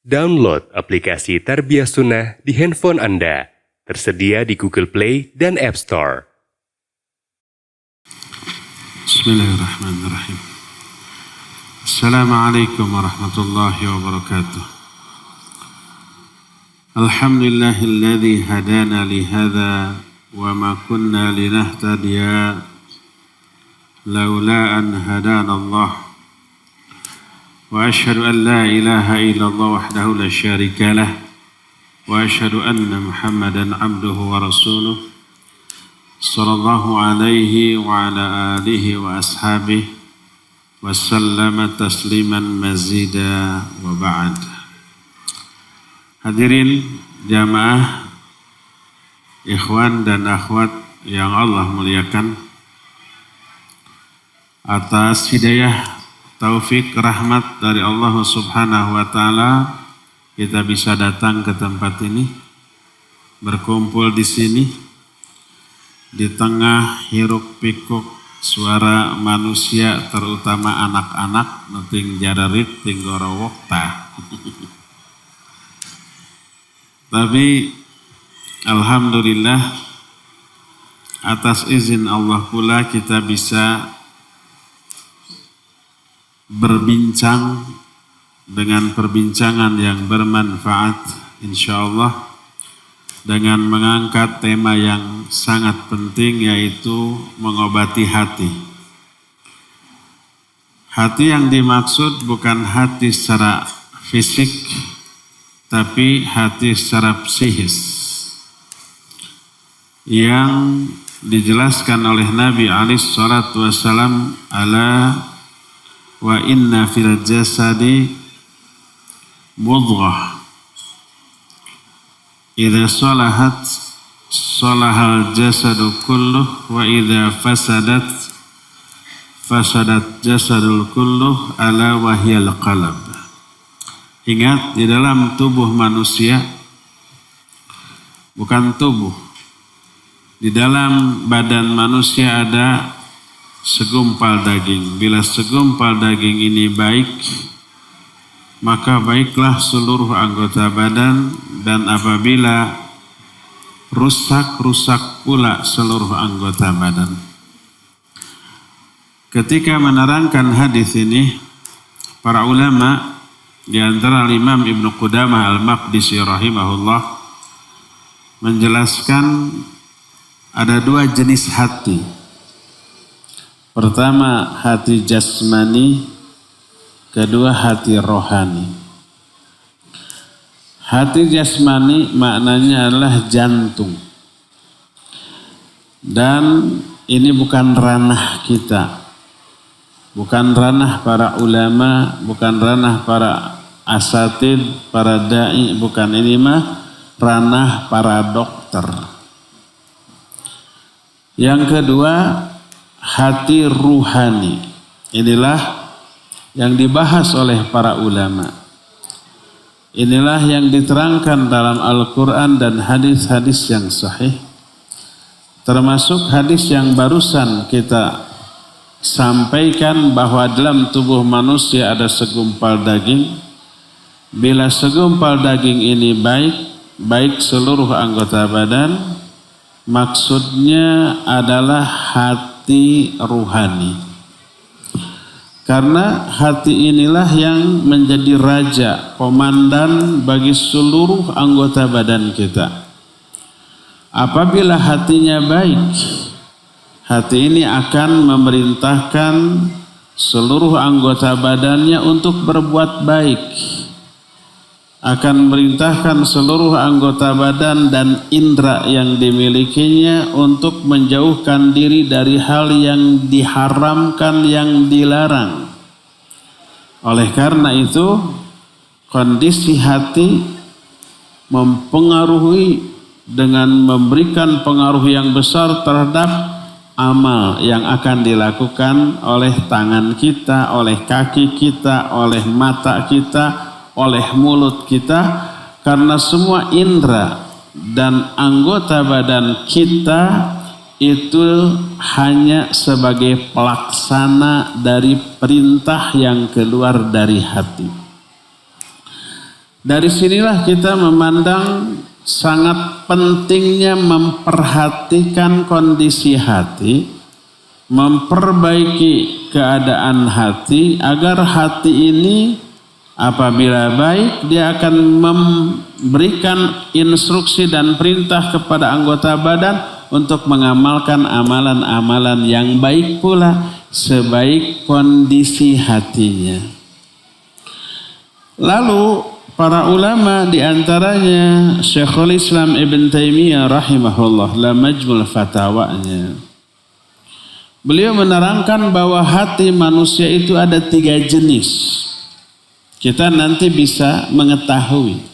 Download aplikasi Tarbiyah Sunnah di handphone Anda. Tersedia di Google Play dan App Store. Bismillahirrahmanirrahim. Assalamualaikum warahmatullahi wabarakatuh. Alhamdulillahilladzi hadana lihadza wa ma kunna linahtadiya laula an hadana Allah. Wa asyhadu an la ilaha illallah wahdahu la syarika lah wa asyhadu anna Muhammadan abduhu wa rasuluh sallallahu alaihi wa ala alihi wa ashabihi wa sallama tasliman mazida wa ba'd. Hadirin jamaah, ikhwan dan akhwat yang Allah muliakan, atas hidayah, taufik, rahmat dari Allah Subhanahu wa Ta'ala, kita bisa datang ke tempat ini, berkumpul di sini, di tengah hiruk pikuk suara manusia, terutama anak-anak, nuting jararit, ting gorowok tah. Tapi alhamdulillah, atas izin Allah pula kita bisa berbincang dengan perbincangan yang bermanfaat insyaallah, dengan mengangkat tema yang sangat penting, yaitu mengobati hati. Hati yang dimaksud bukan hati secara fisik, tapi hati secara psikis, yang dijelaskan oleh Nabi alaihi salatu wassalam, ala wa inna fil jasadi mudghah idza salahat salahal jasadu kulluh wa idza fasadat fasadat jasadul kulluh ala wahyal qalb. Ingat, di dalam tubuh manusia, bukan tubuh, di dalam badan manusia ada segumpal daging. Bila segumpal daging ini baik, maka baiklah seluruh anggota badan, dan apabila rusak pula seluruh anggota badan. Ketika menerangkan hadis ini, para ulama di antara Imam Ibnu Qudamah Al-Maqdisi rahimahullah menjelaskan ada dua jenis hati. Pertama, hati jasmani, kedua hati rohani. Hati jasmani maknanya adalah jantung. Dan ini bukan ranah kita. Bukan ranah para ulama, bukan ranah para asatid, para da'i, bukan. Ini mah ranah para dokter. Yang kedua, hati ruhani. Inilah yang dibahas oleh para ulama. Inilah yang diterangkan dalam Al-Quran dan hadis-hadis yang sahih. Termasuk hadis yang barusan kita sampaikan, bahwa dalam tubuh manusia ada segumpal daging. Bila segumpal daging ini baik seluruh anggota badan, maksudnya adalah hati ruhani. Karena hati inilah yang menjadi raja, komandan bagi seluruh anggota badan kita. Apabila hatinya baik, hati ini akan memerintahkan seluruh anggota badannya untuk berbuat baik. Akan memerintahkan seluruh anggota badan dan indera yang dimilikinya untuk menjauhkan diri dari hal yang diharamkan, yang dilarang. Oleh karena itu, kondisi hati mempengaruhi dengan memberikan pengaruh yang besar terhadap amal yang akan dilakukan oleh tangan kita, oleh kaki kita, oleh mata kita, oleh mulut kita. Karena semua indera dan anggota badan kita itu hanya sebagai pelaksana dari perintah yang keluar dari hati. Dari sinilah kita memandang sangat pentingnya memperhatikan kondisi hati, memperbaiki keadaan hati agar hati ini apabila baik dia akan memberikan instruksi dan perintah kepada anggota badan untuk mengamalkan amalan-amalan yang baik pula sebaik kondisi hatinya. Lalu para ulama diantaranya Syekhul Islam Ibn Taimiyah rahimahullah dalam Majmul Fatawanya, beliau menerangkan bahwa hati manusia itu ada 3 jenis. Kita nanti bisa mengetahui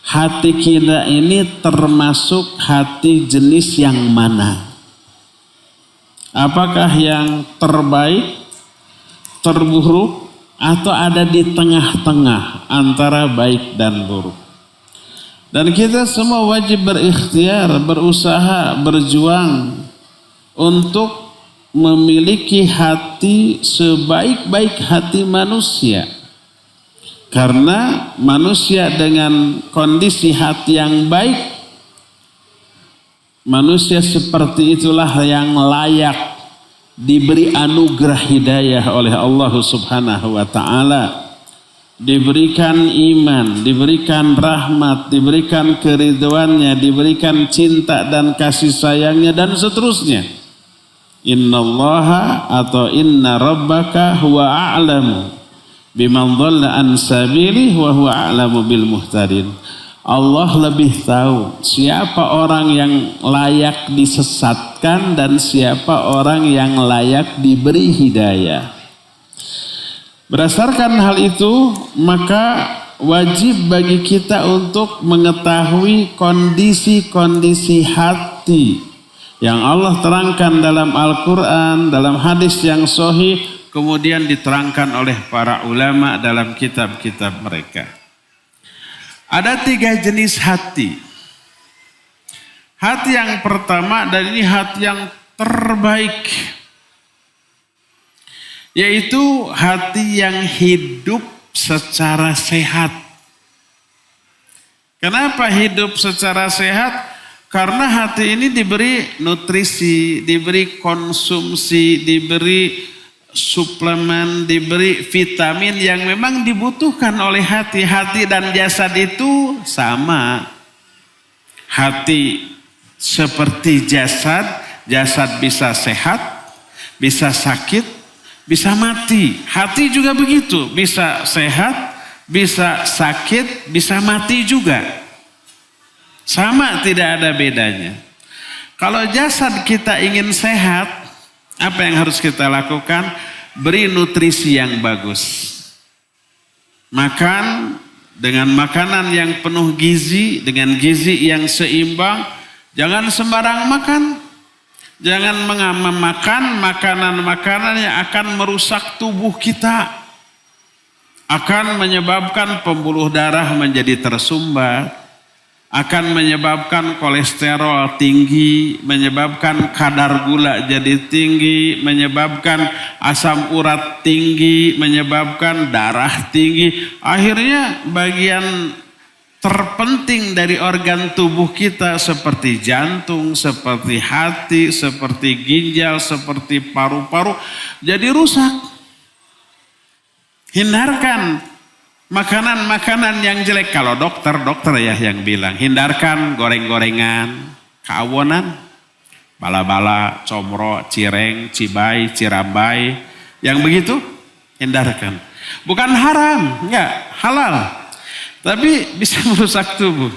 hati kita ini termasuk hati jenis yang mana. Apakah yang terbaik, terburuk, atau ada di tengah-tengah antara baik dan buruk. Dan kita semua wajib berikhtiar, berusaha, berjuang untuk memiliki hati sebaik-baik hati manusia. Karena manusia dengan kondisi hati yang baik, manusia seperti itulah yang layak diberi anugerah hidayah oleh Allah Subhanahu wa taala, diberikan iman, diberikan rahmat, diberikan keridhoannya, diberikan cinta dan kasih sayangnya dan seterusnya. Innallaha atau inna rabbaka huwa a'lamu biman dhalla an sabilihi wa huwa a'lamu bil muhtadin. Allah lebih tahu siapa orang yang layak disesatkan dan siapa orang yang layak diberi hidayah. Berdasarkan hal itu, maka wajib bagi kita untuk mengetahui kondisi-kondisi hati yang Allah terangkan dalam Al-Quran, dalam hadis yang sahih, kemudian diterangkan oleh para ulama dalam kitab-kitab mereka. Ada 3 jenis hati. Hati yang pertama, dan ini hati yang terbaik, yaitu hati yang hidup secara sehat. Kenapa hidup secara sehat? Karena hati ini diberi nutrisi, diberi konsumsi, diberi suplemen, diberi vitamin yang memang dibutuhkan oleh hati. Hati dan jasad itu sama. Hati seperti jasad, jasad bisa sehat, bisa sakit, bisa mati. Hati juga begitu, bisa sehat, bisa sakit, bisa mati juga. Sama, tidak ada bedanya. Kalau jasad kita ingin sehat, apa yang harus kita lakukan? Beri nutrisi yang bagus. Makan dengan makanan yang penuh gizi, dengan gizi yang seimbang. Jangan sembarang makan. Jangan makan makanan-makanan yang akan merusak tubuh kita. Akan menyebabkan pembuluh darah menjadi tersumbat. Akan menyebabkan kolesterol tinggi, menyebabkan kadar gula jadi tinggi, menyebabkan asam urat tinggi, menyebabkan darah tinggi. Akhirnya bagian terpenting dari organ tubuh kita seperti jantung, seperti hati, seperti ginjal, seperti paru-paru jadi rusak. Hindarkan makanan-makanan yang jelek. Kalau dokter ya yang bilang, hindarkan goreng-gorengan, keawonan, bala-bala, comro, cireng, cibai, cirambai, yang begitu hindarkan. Bukan haram, enggak, halal, tapi bisa merusak tubuh.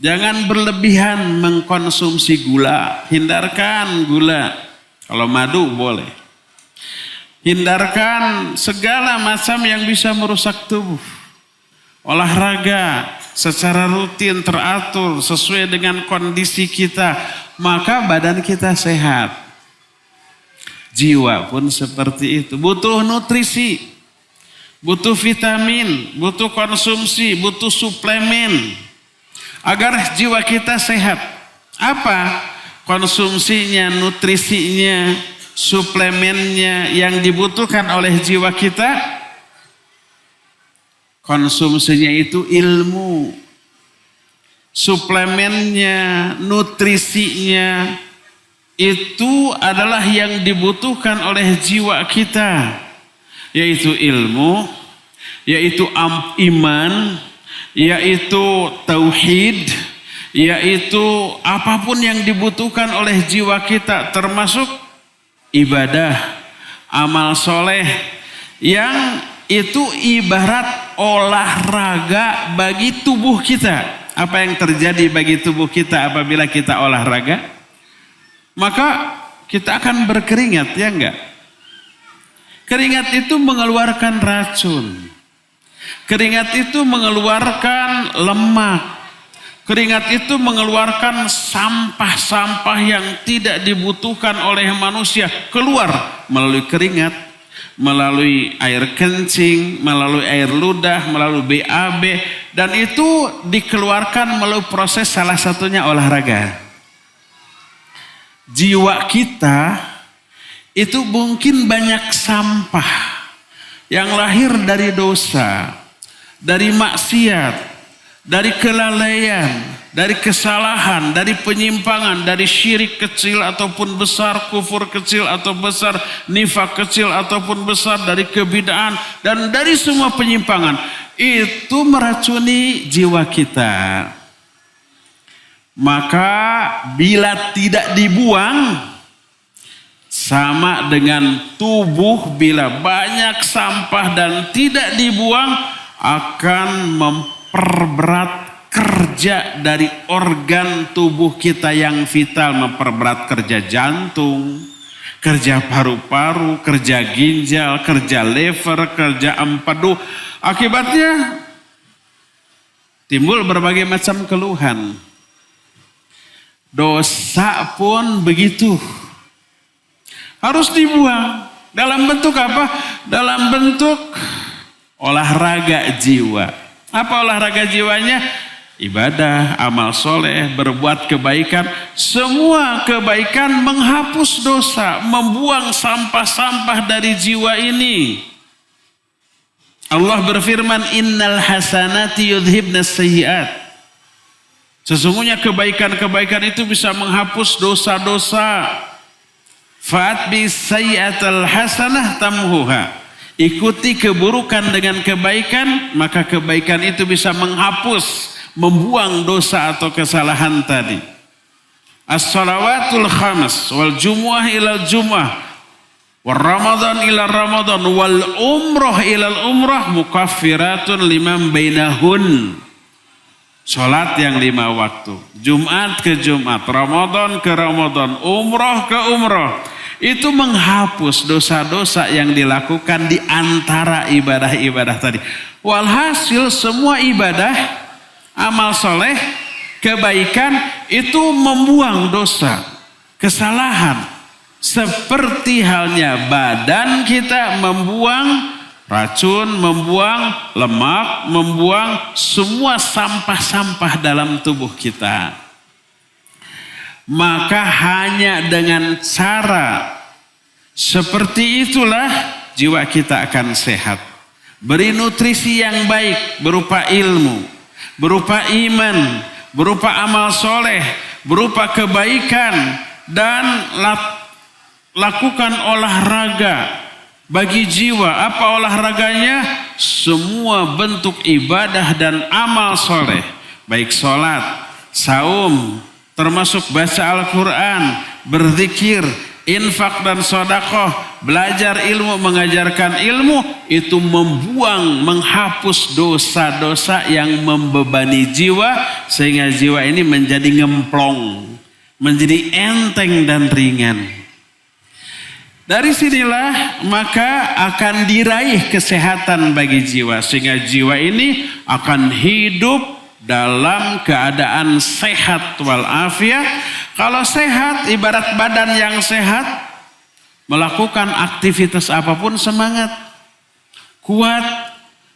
Jangan berlebihan mengkonsumsi gula, hindarkan gula. Kalau madu boleh. Hindarkan segala macam yang bisa merusak tubuh. Olahraga secara rutin teratur sesuai dengan kondisi kita, maka badan kita sehat. Jiwa pun seperti itu. Butuh nutrisi, butuh vitamin, butuh konsumsi, butuh suplemen agar jiwa kita sehat. Apa konsumsinya, nutrisinya, suplemennya yang dibutuhkan oleh jiwa kita? konsumsinya itu ilmu. Suplemennya, nutrisinya, itu adalah yang dibutuhkan oleh jiwa kita. Yaitu ilmu, yaitu iman, yaitu tauhid, yaitu apapun yang dibutuhkan oleh jiwa kita, termasuk ibadah, amal soleh, yang itu ibarat olahraga bagi tubuh kita. Apa yang terjadi bagi tubuh kita apabila kita olahraga? Maka kita akan berkeringat, ya enggak? Keringat itu mengeluarkan racun. Keringat itu mengeluarkan lemak. Keringat itu mengeluarkan sampah-sampah yang tidak dibutuhkan oleh manusia. Keluar melalui keringat, melalui air kencing, melalui air ludah, melalui BAB. Dan itu dikeluarkan melalui proses salah satunya olahraga. Jiwa kita itu mungkin banyak sampah yang lahir dari dosa, dari maksiat, dari kelalaian, dari kesalahan, dari penyimpangan, dari syirik kecil ataupun besar, kufur kecil atau besar, nifak kecil ataupun besar, dari kebid'ahan dan dari semua penyimpangan. Itu meracuni jiwa kita. Maka bila tidak dibuang, sama dengan tubuh bila banyak sampah dan tidak dibuang, akan memperberat kerja dari organ tubuh kita yang vital, memperberat kerja jantung, kerja paru-paru, kerja ginjal, kerja liver, kerja empedu. Akibatnya timbul berbagai macam keluhan. Dosa pun begitu. Harus dibuang. Dalam bentuk apa? Dalam bentuk olahraga jiwa. Apa olahraga jiwanya? Ibadah, amal soleh, berbuat kebaikan. Semua kebaikan menghapus dosa, membuang sampah-sampah dari jiwa ini. Allah berfirman, innal hasanati yudhibnas sayyiat. Sesungguhnya kebaikan-kebaikan itu bisa menghapus dosa-dosa. Fa'atbi sayyi'atal hasanah tamhuha. Ikuti keburukan dengan kebaikan, maka kebaikan itu bisa menghapus, membuang dosa atau kesalahan tadi. As-salawatul khams wal jumu'ah ilal jumu'ah wal ramadan ila ramadan wal umrah ilal umrah mukaffiratun liman bainahun. Salat yang 5 waktu, Jumat ke Jumat, Ramadan ke Ramadan, umrah ke umrah, itu menghapus dosa-dosa yang dilakukan di antara ibadah-ibadah tadi. Walhasil semua ibadah, amal soleh, kebaikan itu membuang dosa, kesalahan. Seperti halnya badan kita membuang racun, membuang lemak, membuang semua sampah-sampah dalam tubuh kita. Maka hanya dengan cara seperti itulah jiwa kita akan sehat. Beri nutrisi yang baik berupa ilmu, berupa iman, berupa amal soleh, berupa kebaikan, dan lakukan olahraga. Bagi jiwa, apa olahraganya? Semua bentuk ibadah dan amal soleh. Baik sholat, saum, termasuk baca Al-Quran, berzikir, infak dan sedekah, belajar ilmu, mengajarkan ilmu. Itu membuang, menghapus dosa-dosa yang membebani jiwa. Sehingga jiwa ini menjadi ngemplong, menjadi enteng dan ringan. Dari sinilah maka akan diraih kesehatan bagi jiwa. Sehingga jiwa ini akan hidup dalam keadaan sehat walafiat. Kalau sehat, ibarat badan yang sehat, melakukan aktivitas apapun semangat, kuat,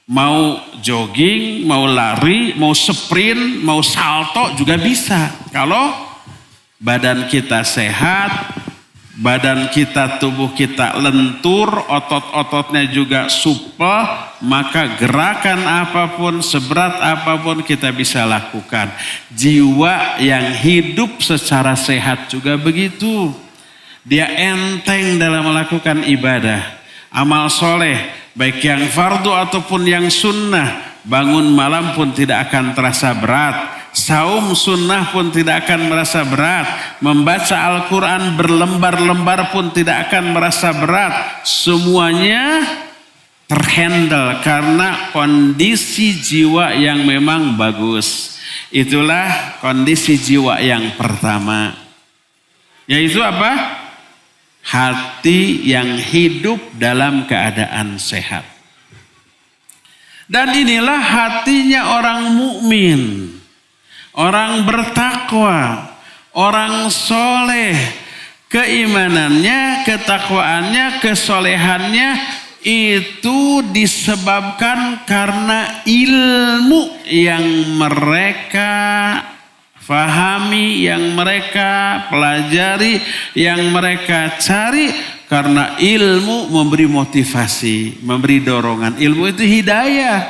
mau jogging, mau lari, mau sprint, mau salto juga bisa. Kalau badan kita sehat, badan kita, tubuh kita lentur, otot-ototnya juga supel, maka gerakan apapun, seberat apapun kita bisa lakukan. Jiwa yang hidup secara sehat juga begitu. Dia enteng dalam melakukan ibadah. Amal soleh, baik yang fardu ataupun yang sunnah. Bangun malam pun tidak akan terasa berat. Saum sunnah pun tidak akan merasa berat. Membaca Al-Quran berlembar-lembar pun tidak akan merasa berat. Semuanya terhandle karena kondisi jiwa yang memang bagus. Itulah kondisi jiwa yang pertama. Yaitu apa? Hati yang hidup dalam keadaan sehat. Dan inilah hatinya orang mukmin. Orang bertakwa, orang soleh, keimanannya, ketakwaannya, kesolehannya itu disebabkan karena ilmu yang mereka fahami, yang mereka pelajari, yang mereka cari. Karena ilmu memberi motivasi, memberi dorongan. Ilmu itu hidayah.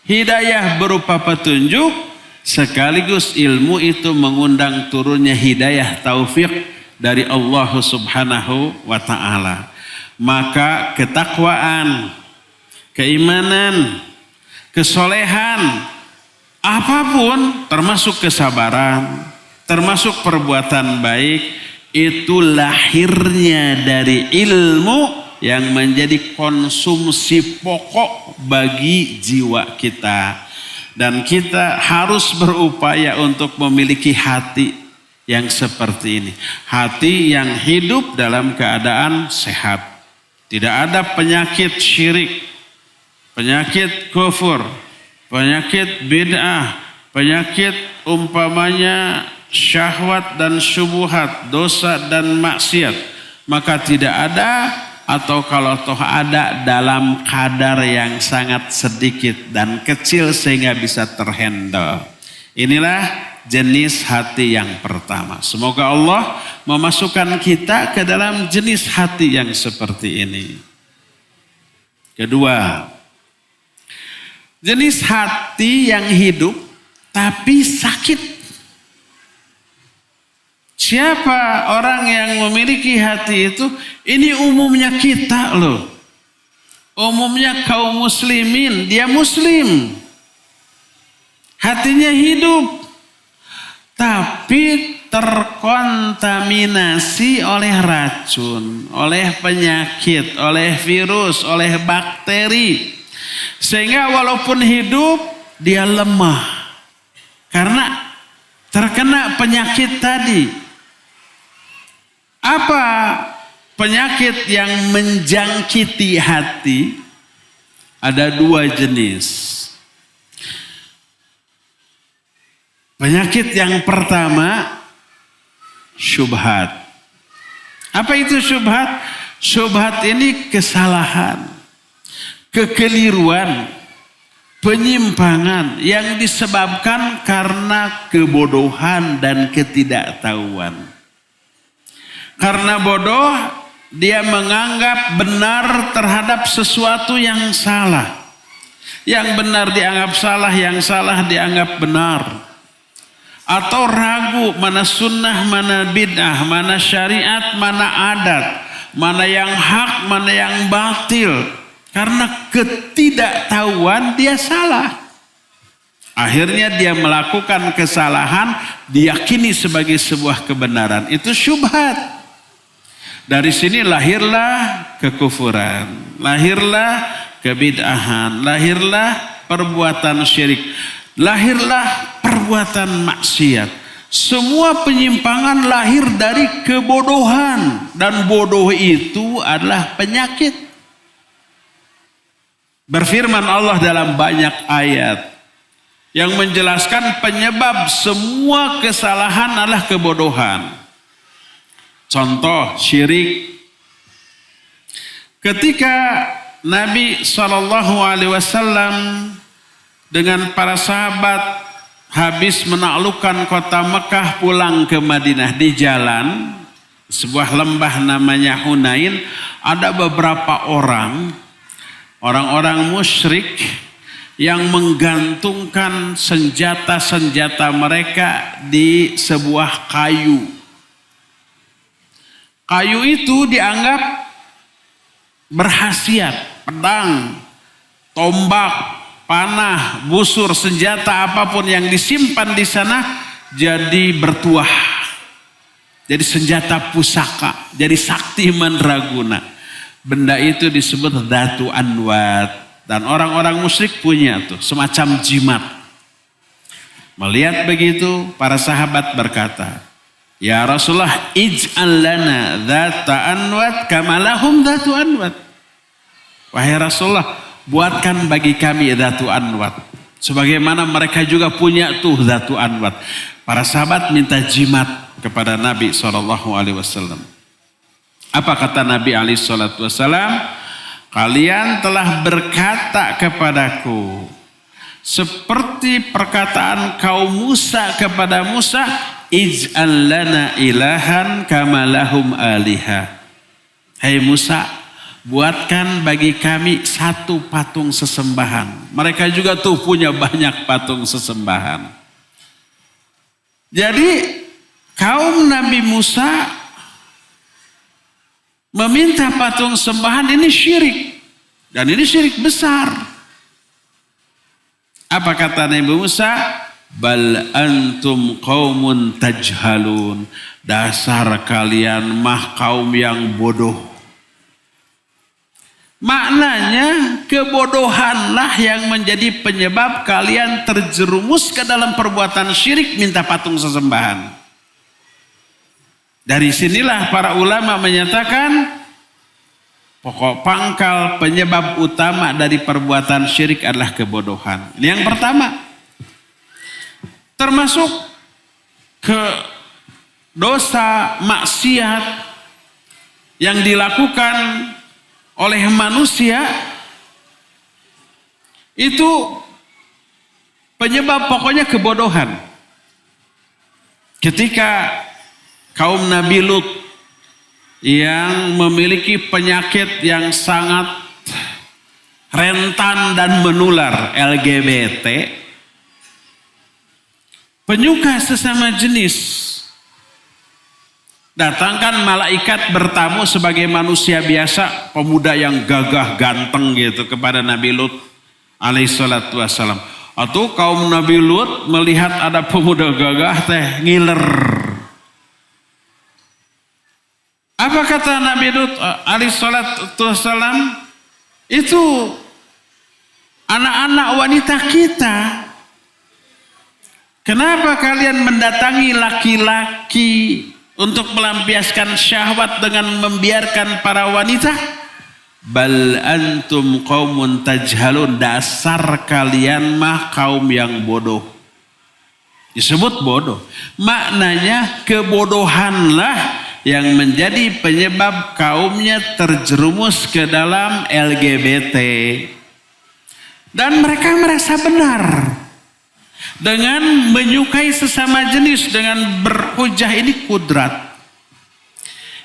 Hidayah berupa petunjuk. Sekaligus ilmu itu mengundang turunnya hidayah taufik dari Allah Subhanahu wa ta'ala. Maka ketakwaan, keimanan, kesolehan, apapun termasuk kesabaran, termasuk perbuatan baik, itu lahirnya dari ilmu yang menjadi konsumsi pokok bagi jiwa kita. Dan kita harus berupaya untuk memiliki hati yang seperti ini. Hati yang hidup dalam keadaan sehat. Tidak ada penyakit syirik, penyakit kufur, penyakit bid'ah, penyakit umpamanya syahwat dan syubhat, dosa dan maksiat. Maka tidak ada, atau kalau toh ada dalam kadar yang sangat sedikit dan kecil sehingga bisa terhandle. Inilah jenis hati yang pertama. Semoga Allah memasukkan kita ke dalam jenis hati yang seperti ini. Kedua, jenis hati yang hidup tapi sakit. Siapa orang yang memiliki hati itu? Ini umumnya kita loh. Umumnya kaum muslimin, dia muslim. Hatinya hidup. Tapi terkontaminasi oleh racun, oleh penyakit, oleh virus, oleh bakteri. Sehingga walaupun hidup, dia lemah. Karena terkena penyakit tadi. Apa penyakit yang menjangkiti hati? Ada dua jenis. Penyakit yang pertama, syubhat. Apa itu syubhat? Syubhat ini kesalahan, kekeliruan, penyimpangan yang disebabkan karena kebodohan dan ketidaktahuan. Karena bodoh, dia menganggap benar terhadap sesuatu yang salah. Yang benar dianggap salah, yang salah dianggap benar. Atau ragu mana sunnah, mana bid'ah, mana syariat, mana adat. Mana yang hak, mana yang batil. Karena ketidaktahuan dia salah. Akhirnya dia melakukan kesalahan, diyakini sebagai sebuah kebenaran. Itu syubhat. Dari sini lahirlah kekufuran, lahirlah kebid'ahan, lahirlah perbuatan syirik, lahirlah perbuatan maksiat. Semua penyimpangan lahir dari kebodohan, dan bodoh itu adalah penyakit. Berfirman Allah dalam banyak ayat yang menjelaskan penyebab semua kesalahan adalah kebodohan. Contoh syirik. Ketika Nabi SAW dengan para sahabat habis menaklukkan kota Mekah pulang ke Madinah, di jalan sebuah lembah namanya Hunain, ada beberapa orang orang-orang musyrik yang menggantungkan senjata-senjata mereka di sebuah kayu. Kayu itu dianggap berkhasiat, pedang, tombak, panah, busur, senjata apapun yang disimpan di sana jadi bertuah. Jadi senjata pusaka, jadi sakti mandraguna. Benda itu disebut Dhatu Anwat. Dan orang-orang musyrik punya tuh semacam jimat. Melihat begitu, para sahabat berkata, "Ya Rasulullah, ij'al lana dhata anwat kama lahum dhatu anwat." Wahai Rasulullah, buatkan bagi kami dhatu anwat sebagaimana mereka juga punya tuh dhatu anwat. Para sahabat minta jimat kepada Nabi SAW. Apa kata Nabi SAW? Kalian telah berkata kepadaku seperti perkataan kaum Musa kepada Musa, ij'al lana ilahan kama lahum aliha. Hai Musa, buatkan bagi kami satu patung sesembahan. Mereka juga tuh punya banyak patung sesembahan. Jadi kaum Nabi Musa meminta patung sembahan ini syirik. Dan ini syirik besar. Apa kata Nabi Musa? Bal antum qaumun tajhalun. Dasar kalian mah kaum yang bodoh. Maknanya kebodohanlah yang menjadi penyebab kalian terjerumus ke dalam perbuatan syirik minta patung sesembahan. Dari sinilah para ulama menyatakan pokok pangkal penyebab utama dari perbuatan syirik adalah kebodohan. Ini yang pertama. Termasuk ke dosa maksiat yang dilakukan oleh manusia itu penyebab pokoknya kebodohan. Ketika kaum Nabi Lut yang memiliki penyakit yang sangat rentan dan menular, LGBT, penyuka sesama jenis, datangkan malaikat bertamu sebagai manusia biasa, pemuda yang gagah ganteng gitu kepada Nabi Lut alaihissalatu wassalam. Atau kaum Nabi Lut melihat ada pemuda gagah teh ngiler. Apa kata Nabi Lut alaihissalatu wassalam? Itu anak-anak wanita kita. Kenapa kalian mendatangi laki-laki untuk melampiaskan syahwat dengan membiarkan para wanita? Bal antum qaumun tajhalun. Dasar kalian mah kaum yang bodoh. Disebut bodoh. Maknanya kebodohanlah yang menjadi penyebab kaumnya terjerumus ke dalam LGBT. Dan mereka merasa benar. Dengan menyukai sesama jenis, dengan berhujah ini kudrat.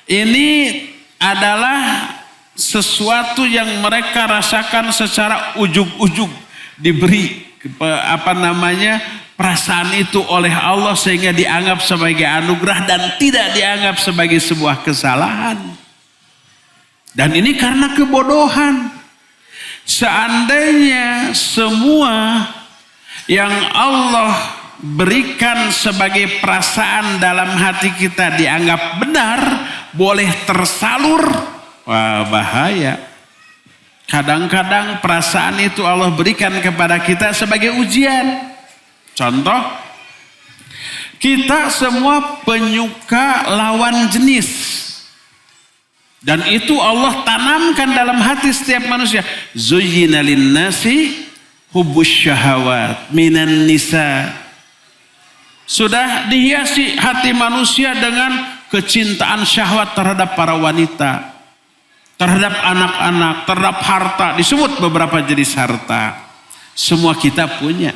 Ini adalah sesuatu yang mereka rasakan secara ujug-ujug. Diberi perasaan itu oleh Allah sehingga dianggap sebagai anugerah dan tidak dianggap sebagai sebuah kesalahan. Dan ini karena kebodohan. Seandainya semua yang Allah berikan sebagai perasaan dalam hati kita dianggap benar, boleh tersalur, wah bahaya. Kadang-kadang perasaan itu Allah berikan kepada kita sebagai ujian. Contoh, kita semua penyuka lawan jenis. Dan itu Allah tanamkan dalam hati setiap manusia. Zuyyina linnasi hubbus syahawat minan nisa. Sudah dihiasi hati manusia dengan kecintaan syahwat terhadap para wanita, terhadap anak-anak, terhadap harta. Disebut beberapa jenis harta. Semua kita punya.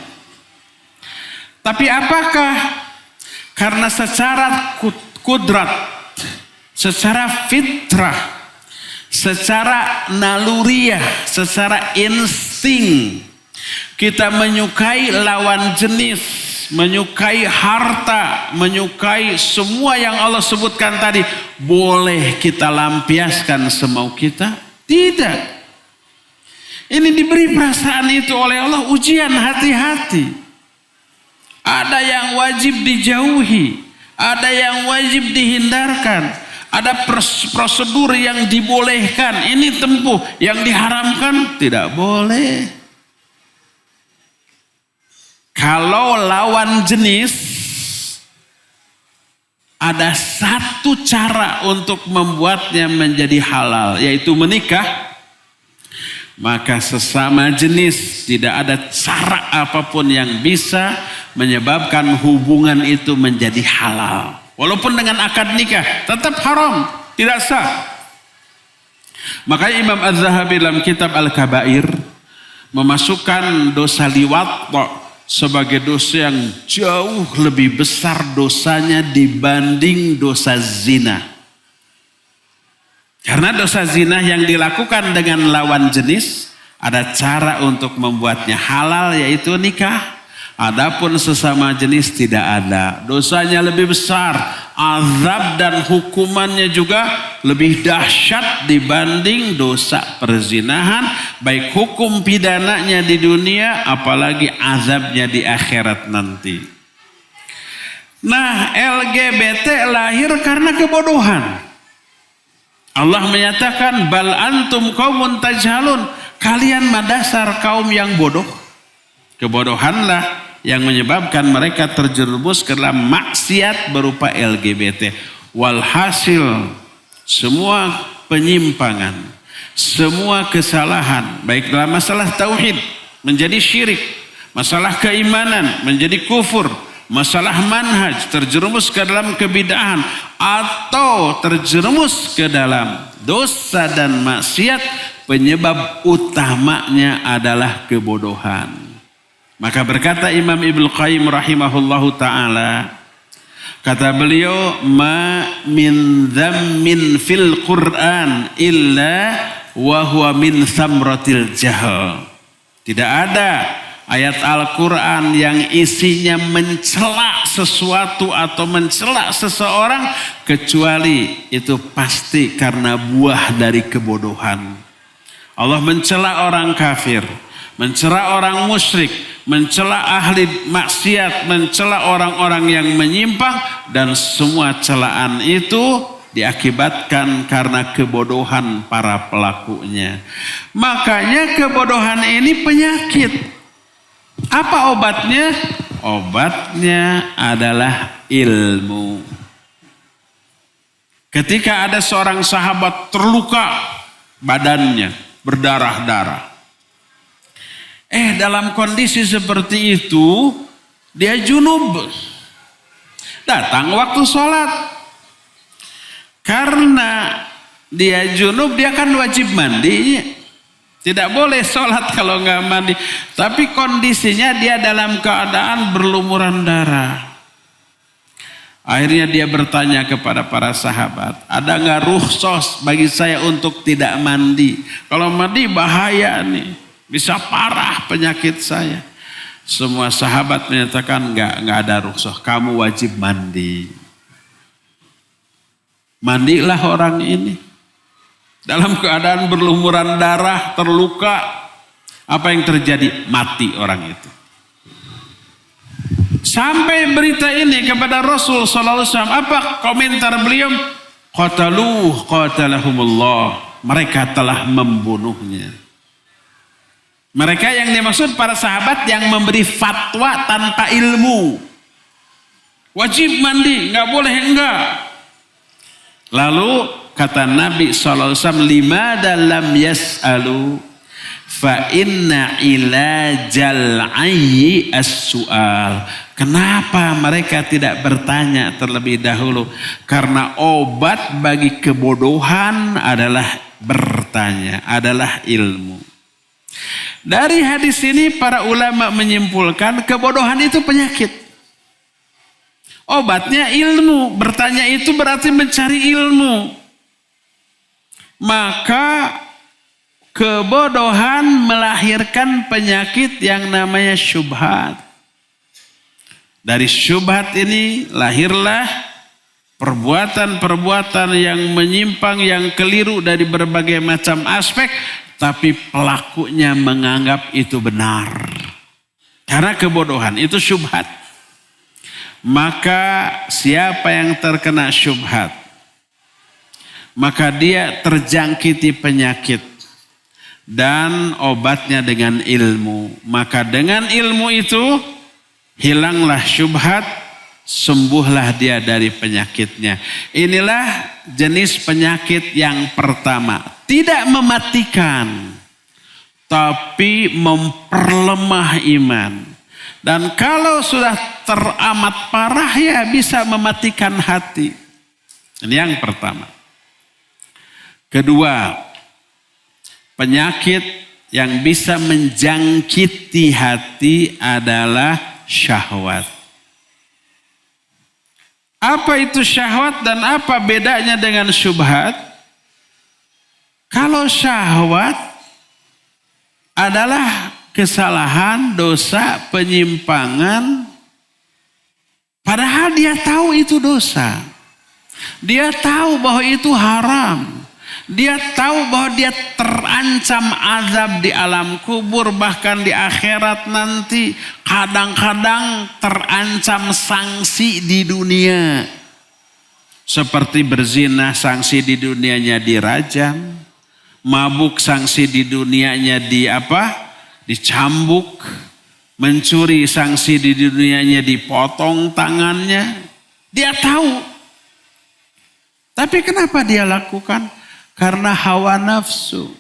Tapi apakah karena secara kudrat, secara fitrah, secara naluriah, secara insting. Kita menyukai lawan jenis, menyukai harta, menyukai semua yang Allah sebutkan tadi. Boleh kita lampiaskan semau kita? Tidak. Ini diberi perasaan itu oleh Allah, ujian, hati-hati. Ada yang wajib dijauhi, ada yang wajib dihindarkan. Ada prosedur yang dibolehkan, ini tempuh. Yang diharamkan tidak boleh. Kalau lawan jenis, ada satu cara untuk membuatnya menjadi halal, yaitu menikah. Maka sesama jenis tidak ada cara apapun yang bisa menyebabkan hubungan itu menjadi halal. Walaupun dengan akad nikah tetap haram, tidak sah. Makanya Imam Az-Zahabi dalam kitab Al-Kabair memasukkan dosa liwat sebagai dosa yang jauh lebih besar dosanya dibanding dosa zina. Karena dosa zina yang dilakukan dengan lawan jenis ada cara untuk membuatnya halal, yaitu nikah. Adapun sesama jenis tidak ada. Dosanya lebih besar, azab dan hukumannya juga lebih dahsyat dibanding dosa perzinahan, baik hukum pidananya di dunia apalagi azabnya di akhirat nanti. Nah, LGBT lahir karena kebodohan. Allah menyatakan bal antum qaumun tajhalun, kalian madasar kaum yang bodoh. Kebodohanlah yang menyebabkan mereka terjerumus ke dalam maksiat berupa LGBT. Walhasil semua penyimpangan, semua kesalahan, baik dalam masalah tauhid menjadi syirik, masalah keimanan menjadi kufur, masalah manhaj terjerumus ke dalam kebid'ahan, atau terjerumus ke dalam dosa dan maksiat, penyebab utamanya adalah kebodohan. Maka berkata Imam Ibnu Qayyim rahimahullahu ta'ala, kata beliau, ma min dhammin fil Qur'an illa wa huwa min thamratil jahl. Tidak ada ayat Al-Quran yang isinya mencela sesuatu atau mencela seseorang kecuali itu pasti karena buah dari kebodohan. Allah mencela orang kafir, mencela orang musyrik, mencela ahli maksiat, mencela orang-orang yang menyimpang, dan semua celaan itu diakibatkan karena kebodohan para pelakunya. Makanya kebodohan ini penyakit. Apa obatnya? Obatnya adalah ilmu. Ketika ada seorang sahabat terluka badannya, berdarah-darah. Dalam kondisi seperti itu, dia junub. Datang waktu sholat. Karena dia junub, dia kan wajib mandi. Tidak boleh sholat kalau nggak mandi. Tapi kondisinya dia dalam keadaan berlumuran darah. Akhirnya dia bertanya kepada para sahabat, ada nggak rukhsah bagi saya untuk tidak mandi? Kalau mandi bahaya nih. Bisa parah penyakit saya. Semua sahabat menyatakan nggak ada rukhsah. Kamu wajib mandi. Mandilah orang ini. Dalam keadaan berlumuran darah, terluka. Apa yang terjadi? Mati orang itu. Sampai berita ini kepada Rasul sallallahu alaihi wasallam. Apa komentar beliau? Qatalahumullah. Mereka telah membunuhnya. Mereka yang dimaksud para sahabat yang memberi fatwa tanpa ilmu. Wajib mandi, nggak boleh enggak. Lalu kata Nabi SAW, limada lam yas'alu fa inna ilajal ayyi as-su'al. Kenapa mereka tidak bertanya terlebih dahulu? Karena obat bagi kebodohan adalah bertanya, adalah ilmu. Dari hadis ini para ulama menyimpulkan kebodohan itu penyakit. Obatnya ilmu. Bertanya itu berarti mencari ilmu. maka kebodohan melahirkan penyakit yang namanya syubhat. Dari syubhat ini lahirlah perbuatan-perbuatan yang menyimpang, yang keliru dari berbagai macam aspek, tapi pelakunya menganggap itu benar. Karena kebodohan itu syubhat. Maka siapa yang terkena syubhat, maka dia terjangkiti penyakit. Dan obatnya dengan ilmu. Maka dengan ilmu itu hilanglah syubhat, sembuhlah dia dari penyakitnya. Inilah jenis penyakit yang pertama. Tidak mematikan, tapi memperlemah iman. Dan kalau sudah teramat parah ya bisa mematikan hati. Ini yang pertama. Kedua, penyakit yang bisa menjangkiti hati adalah syahwat. Apa itu syahwat dan apa bedanya dengan syubhat? Kalau syahwat adalah kesalahan, dosa, penyimpangan, padahal dia tahu itu dosa. Dia tahu bahwa itu haram. Dia tahu bahwa dia terancam azab di alam kubur, bahkan di akhirat nanti. Kadang-kadang terancam sanksi di dunia. Seperti berzina, sanksi di dunianya dirajam. Mabuk, sanksi di dunianya dicambuk. Mencuri, sanksi di dunianya dipotong tangannya. Dia tahu. Tapi kenapa dia lakukan? Karena hawa nafsu.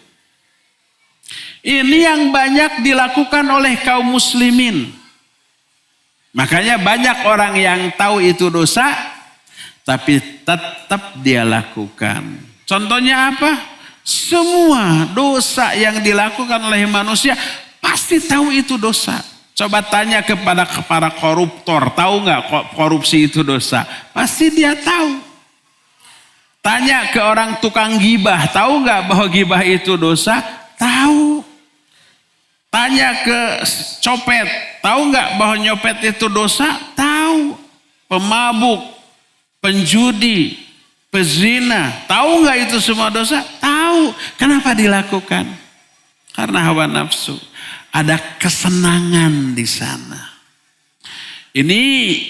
Ini yang banyak dilakukan oleh kaum muslimin. Makanya banyak orang yang tahu itu dosa, tapi tetap dia lakukan. Contohnya apa? Semua dosa yang dilakukan oleh manusia pasti tahu itu dosa. Coba tanya kepada para koruptor, tahu nggak korupsi itu dosa? Pasti dia tahu. Tanya ke orang tukang gibah, tahu nggak bahwa gibah itu dosa? Tahu. Tanya ke copet, tahu nggak bahwa nyopet itu dosa? Tahu. Pemabuk, penjudi, pezina, tahu nggak itu semua dosa? Tahu. Kenapa dilakukan? Karena hawa nafsu. Ada kesenangan di sana. Ini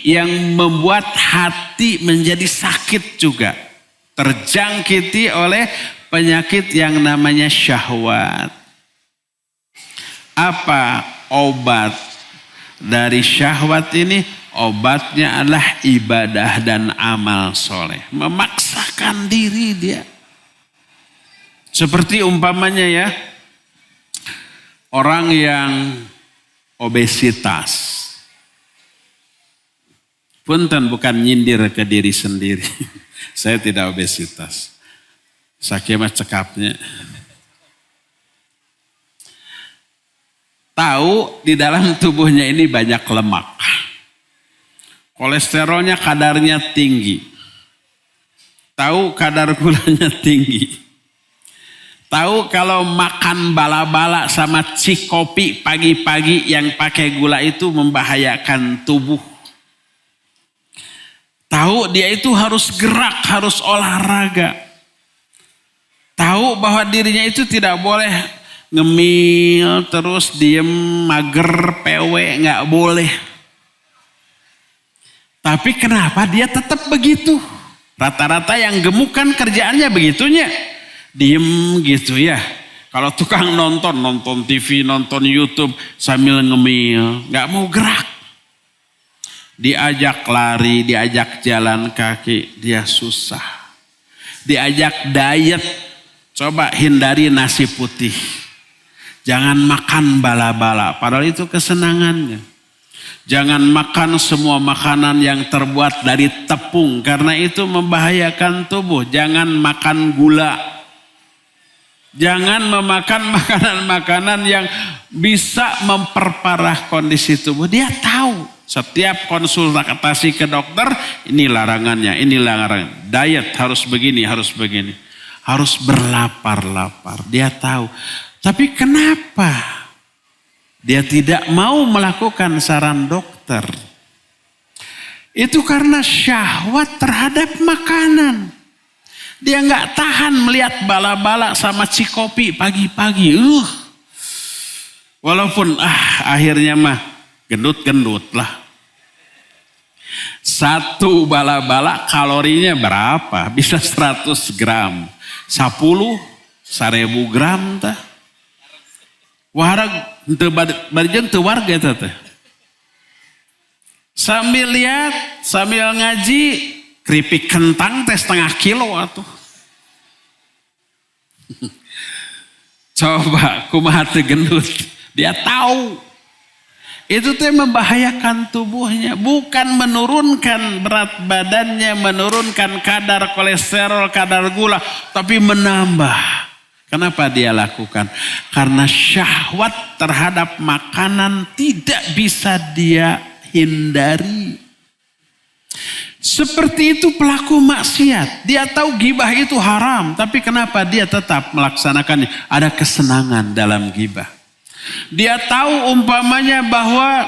yang membuat hati menjadi sakit juga. Terjangkiti oleh penyakit yang namanya syahwat. Apa obat dari syahwat ini? Obatnya adalah ibadah dan amal soleh. Memaksakan diri dia. Seperti umpamanya ya, orang yang obesitas. Punten, bukan nyindir ke diri sendiri. Saya tidak obesitas. Saking mah cekapnya. Tahu di dalam tubuhnya ini banyak lemak. Kolesterolnya kadarnya tinggi. Tahu kadar gulanya tinggi. Tahu kalau makan bala-bala sama cikopi pagi-pagi yang pakai gula itu membahayakan tubuh. Tahu dia itu harus gerak, harus olahraga. Tahu bahwa dirinya itu tidak boleh ngemil terus diem mager pewe, nggak boleh. Tapi kenapa dia tetap begitu? Rata-rata yang gemuk kan kerjaannya begitunya, diem gitu ya. Kalau tukang nonton TV, nonton YouTube sambil ngemil, nggak mau gerak. Diajak lari, diajak jalan kaki, dia susah. Diajak diet, coba hindari nasi putih. Jangan makan bala-bala, padahal itu kesenangannya. Jangan makan semua makanan yang terbuat dari tepung, karena itu membahayakan tubuh. Jangan makan gula. Jangan memakan makanan-makanan yang bisa memperparah kondisi tubuh. Dia tahu. Setiap konsultasi ke dokter, ini larangannya, ini larangan. Diet harus begini, harus begini. harus berlapar-lapar. Dia tahu. Tapi kenapa dia tidak mau melakukan saran dokter? Itu karena syahwat terhadap makanan. Dia nggak tahan melihat bala-bala sama cikopi pagi-pagi. Walaupun akhirnya mah gendut-gendut lah. Satu bala-bala kalorinya berapa? Bisa 100 gram. 10.000 gram tah. Warag barjeng teu warga eta teh. Sambil lihat, sambil ngaji, keripik kentang teh 1/2 kilo atuh. Coba kumaha teu gendut. Dia tahu. Itu teh membahayakan tubuhnya, bukan menurunkan berat badannya, menurunkan kadar kolesterol, kadar gula, tapi menambah. Kenapa dia lakukan? Karena syahwat terhadap makanan tidak bisa dia hindari. Seperti itu pelaku maksiat. Dia tahu gibah itu haram, tapi kenapa dia tetap melaksanakannya? Ada kesenangan dalam gibah. Dia tahu umpamanya bahwa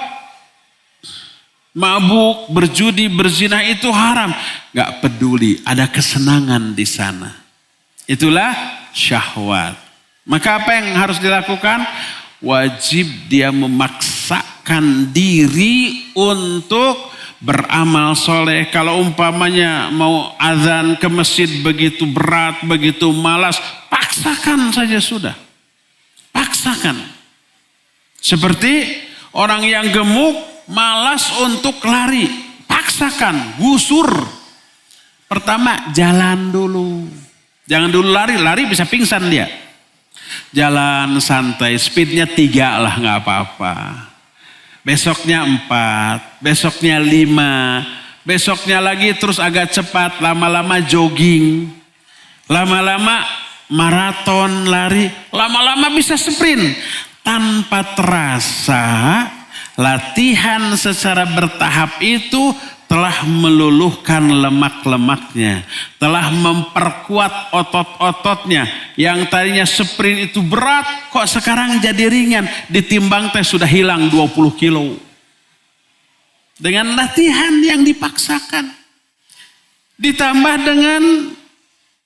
mabuk, berjudi, berzina itu haram. Gak peduli, ada kesenangan di sana. Itulah syahwat. Maka apa yang harus dilakukan? Wajib dia memaksakan diri untuk beramal soleh. Kalau umpamanya mau azan ke masjid begitu berat, begitu malas, paksakan saja sudah. Paksakan. Seperti orang yang gemuk, malas untuk lari. Paksakan, gusur. Pertama, jalan dulu. Jangan dulu lari, lari bisa pingsan dia. Jalan santai, speednya 3 lah gak apa-apa. Besoknya 4, besoknya 5, besoknya lagi terus agak cepat, lama-lama jogging. Lama-lama maraton lari, lama-lama bisa sprint. Tanpa terasa, latihan secara bertahap itu telah meluluhkan lemak-lemaknya, telah memperkuat otot-ototnya. Yang tadinya sprint itu berat, kok sekarang jadi ringan. Ditimbang teh sudah hilang 20 kilo. Dengan latihan yang dipaksakan. Ditambah dengan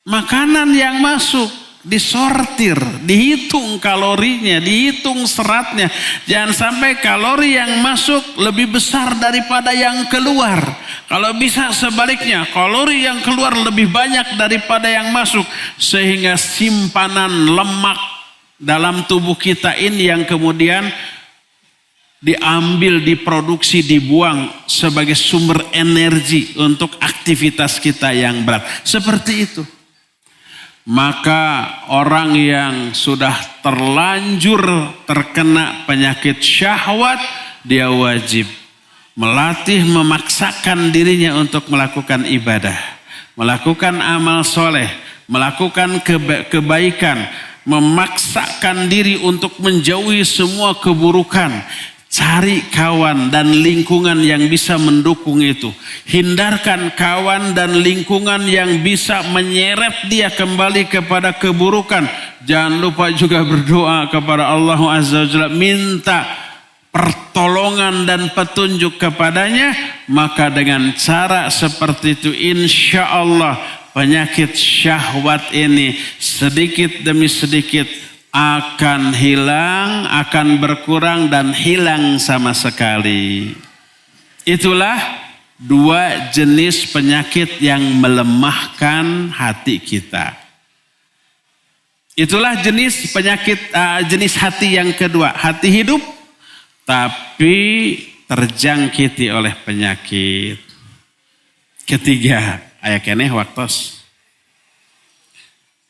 makanan yang masuk. Disortir, dihitung kalorinya, dihitung seratnya. Jangan sampai kalori yang masuk lebih besar daripada yang keluar. Kalau bisa sebaliknya, kalori yang keluar lebih banyak daripada yang masuk. Sehingga simpanan lemak dalam tubuh kita ini yang kemudian diambil, diproduksi, dibuang sebagai sumber energi untuk aktivitas kita yang berat. Seperti itu. Maka orang yang sudah terlanjur terkena penyakit syahwat, dia wajib melatih, memaksakan dirinya untuk melakukan ibadah, melakukan amal soleh, melakukan kebaikan, memaksakan diri untuk menjauhi semua keburukan. Cari kawan dan lingkungan yang bisa mendukung itu. Hindarkan kawan dan lingkungan yang bisa menyeret dia kembali kepada keburukan. Jangan lupa juga berdoa kepada Allah Azza wa Jalla. Minta pertolongan dan petunjuk kepadanya. Maka dengan cara seperti itu insya Allah penyakit syahwat ini sedikit demi sedikit akan hilang, akan berkurang dan hilang sama sekali. Itulah 2 jenis penyakit yang melemahkan hati kita. Itulah jenis penyakit, jenis hati yang kedua. Hati hidup tapi terjangkiti oleh penyakit. Ketiga, aya keneh waktos.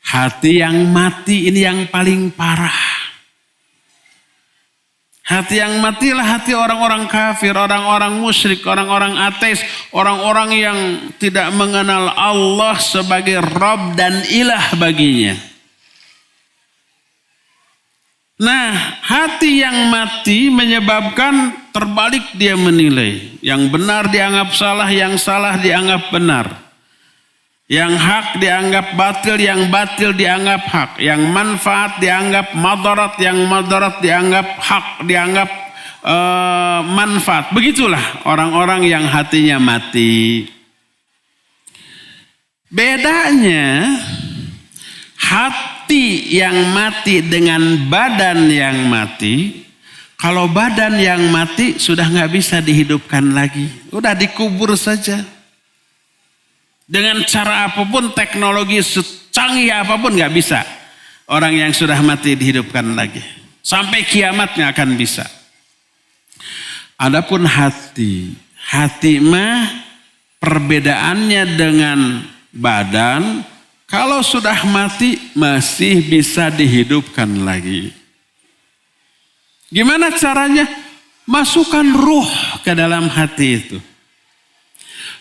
Hati yang mati ini yang paling parah. Hati yang mati lah hati orang-orang kafir, orang-orang musyrik, orang-orang ateis, orang-orang yang tidak mengenal Allah sebagai Rabb dan Ilah baginya. Nah, hati yang mati menyebabkan terbalik dia menilai. Yang benar dianggap salah, yang salah dianggap benar. Yang hak dianggap batil, yang batil dianggap hak. Yang manfaat dianggap madarat, yang madarat dianggap hak, dianggap manfaat. Begitulah orang-orang yang hatinya mati. Bedanya hati yang mati dengan badan yang mati. Kalau badan yang mati sudah nggak bisa dihidupkan lagi, udah dikubur saja. Dengan cara apapun, teknologi secanggih apapun nggak bisa orang yang sudah mati dihidupkan lagi. Sampai kiamat nggak akan bisa. Adapun hati mah perbedaannya dengan badan, kalau sudah mati masih bisa dihidupkan lagi. Gimana caranya? Masukkan ruh ke dalam hati itu.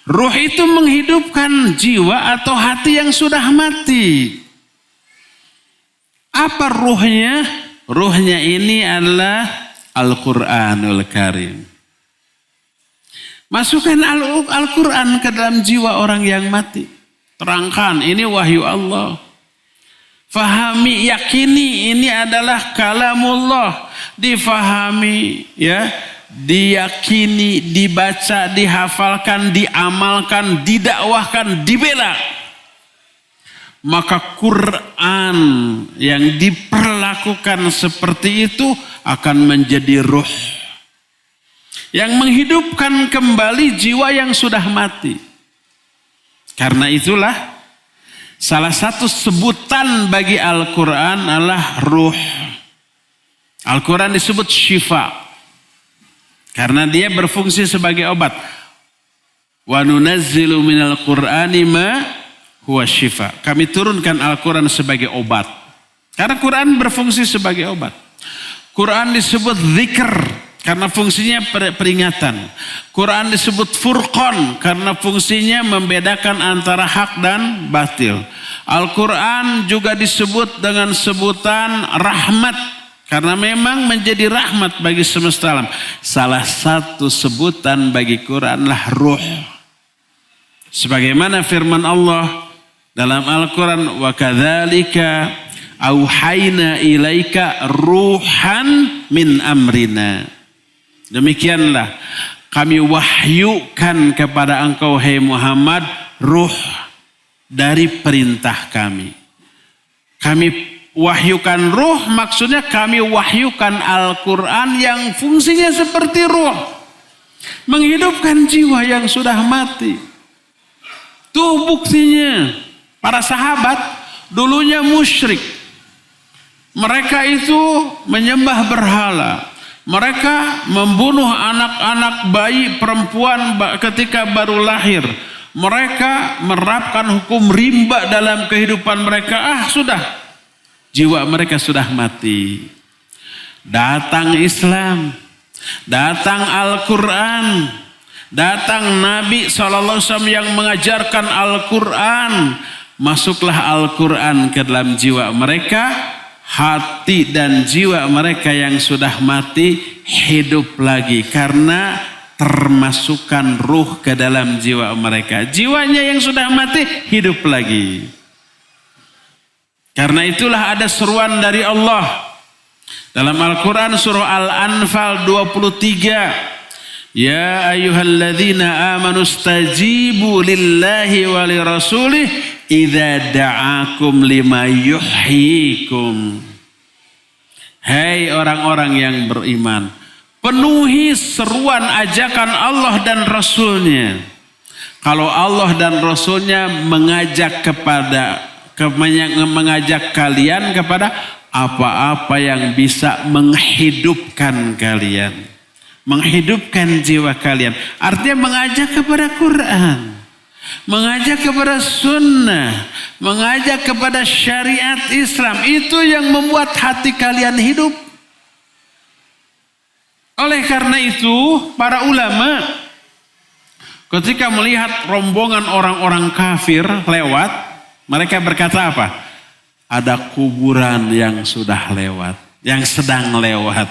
Ruh itu menghidupkan jiwa atau hati yang sudah mati. Apa ruhnya? Ruhnya ini adalah Al-Quranul Karim. Masukkan Al-Quran ke dalam jiwa orang yang mati. Terangkan, ini wahyu Allah. Fahami, yakini ini adalah kalamullah. Difahami, ya, diyakini, dibaca, dihafalkan, diamalkan, didakwahkan, dibela. Maka Quran yang diperlakukan seperti itu akan menjadi ruh yang menghidupkan kembali jiwa yang sudah mati. Karena itulah salah satu sebutan bagi Al-Quran adalah ruh. Al-Quran disebut syifa karena dia berfungsi sebagai obat. Wa nunazzilu minal Qur'ani ma huwa syifa. Kami turunkan Al-Quran sebagai obat. Karena Quran berfungsi sebagai obat. Quran disebut zikr karena fungsinya peringatan. Quran disebut furqan karena fungsinya membedakan antara hak dan batil. Al-Quran juga disebut dengan sebutan rahmat karena memang menjadi rahmat bagi semesta alam. Salah satu sebutan bagi Quran adalah ruh. Sebagaimana firman Allah dalam Al-Quran, wa kadzalika auhayna ilaika ruhan min amrina. Demikianlah kami wahyukan kepada engkau hai Muhammad ruh dari perintah kami. Kami wahyukan ruh, maksudnya kami wahyukan Al-Quran yang fungsinya seperti ruh. Menghidupkan jiwa yang sudah mati. Tuh buktinya. Para sahabat dulunya musyrik. Mereka itu menyembah berhala. Mereka membunuh anak-anak bayi perempuan ketika baru lahir. Mereka menerapkan hukum rimba dalam kehidupan mereka. Sudah. Jiwa mereka sudah mati. Datang Islam. Datang Al-Quran. Datang Nabi SAW yang mengajarkan Al-Quran. Masuklah Al-Quran ke dalam jiwa mereka. Hati dan jiwa mereka yang sudah mati hidup lagi karena termasukkan ruh ke dalam jiwa mereka. Jiwanya yang sudah mati hidup lagi. Karena itulah ada seruan dari Allah dalam Al-Quran surah Al-Anfal 23. Ya ayyuhalladzina amanu stajibu lillahi wa lirasulih idza da'akum lima yuhyikum. Hai orang-orang yang beriman, penuhi seruan ajakan Allah dan Rasulnya. Kalau Allah dan Rasulnya mengajak mengajak kalian kepada apa-apa yang bisa menghidupkan kalian, menghidupkan jiwa kalian. Artinya mengajak kepada Quran, mengajak kepada sunnah, mengajak kepada syariat Islam. Itu yang membuat hati kalian hidup. Oleh karena itu para ulama ketika melihat rombongan orang-orang kafir lewat, mereka berkata apa? Ada kuburan yang sudah lewat, yang sedang lewat.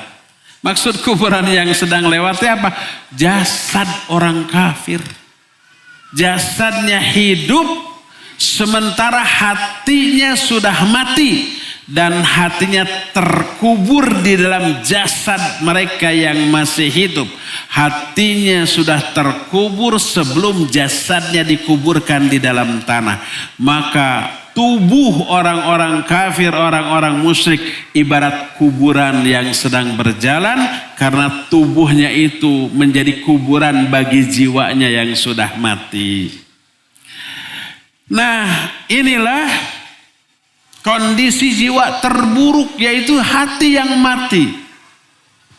Maksud kuburan yang sedang lewatnya apa? Jasad orang kafir. Jasadnya hidup sementara hatinya sudah mati dan hatinya terkubur di dalam jasad mereka yang masih hidup. Hatinya sudah terkubur sebelum jasadnya dikuburkan di dalam tanah. Maka tubuh orang-orang kafir, orang-orang musyrik ibarat kuburan yang sedang berjalan karena tubuhnya itu menjadi kuburan bagi jiwanya yang sudah mati. Nah, inilah kondisi jiwa terburuk, yaitu hati yang mati,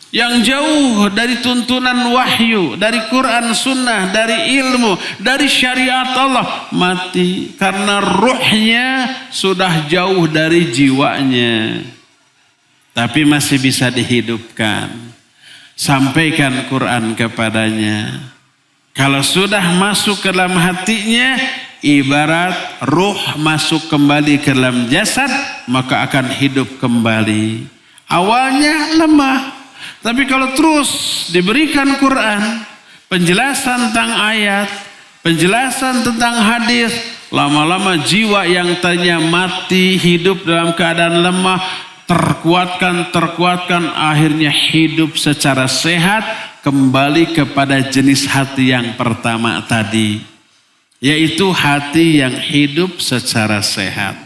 yang jauh dari tuntunan wahyu, dari Quran Sunnah, dari ilmu, dari syariat Allah. Mati karena ruhnya sudah jauh dari jiwanya, tapi masih bisa dihidupkan. Sampaikan Quran kepadanya. Kalau sudah masuk ke dalam hatinya, ibarat ruh masuk kembali ke dalam jasad, maka akan hidup kembali. Awalnya lemah, tapi kalau terus diberikan Quran, penjelasan tentang ayat, penjelasan tentang hadis, lama-lama jiwa yang tadinya mati, hidup dalam keadaan lemah, terkuatkan, akhirnya hidup secara sehat, kembali kepada jenis hati yang pertama tadi, yaitu hati yang hidup secara sehat.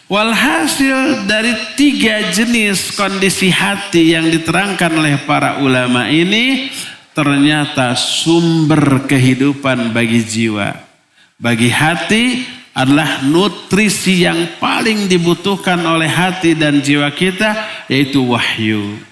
Walhasil dari 3 jenis kondisi hati yang diterangkan oleh para ulama ini ternyata sumber kehidupan bagi jiwa. Bagi hati adalah nutrisi yang paling dibutuhkan oleh hati dan jiwa kita, yaitu wahyu.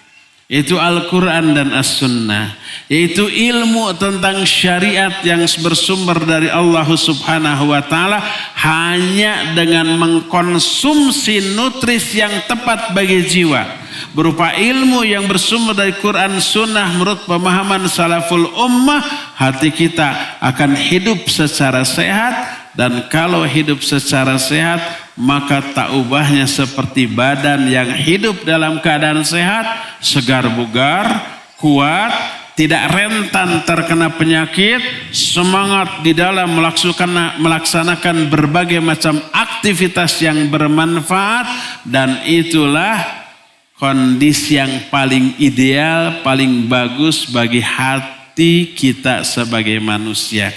Yaitu Al-Quran dan As-Sunnah. Yaitu ilmu tentang syariat yang bersumber dari Allah Subhanahu wa ta'ala. Hanya dengan mengkonsumsi nutrisi yang tepat bagi jiwa, berupa ilmu yang bersumber dari Quran Sunnah menurut pemahaman salaful ummah, hati kita akan hidup secara sehat. Dan kalau hidup secara sehat, maka tak ubahnya seperti badan yang hidup dalam keadaan sehat, segar bugar, kuat, tidak rentan terkena penyakit, semangat di dalam melaksanakan berbagai macam aktivitas yang bermanfaat. Dan itulah kondisi yang paling ideal, paling bagus bagi hati kita sebagai manusia.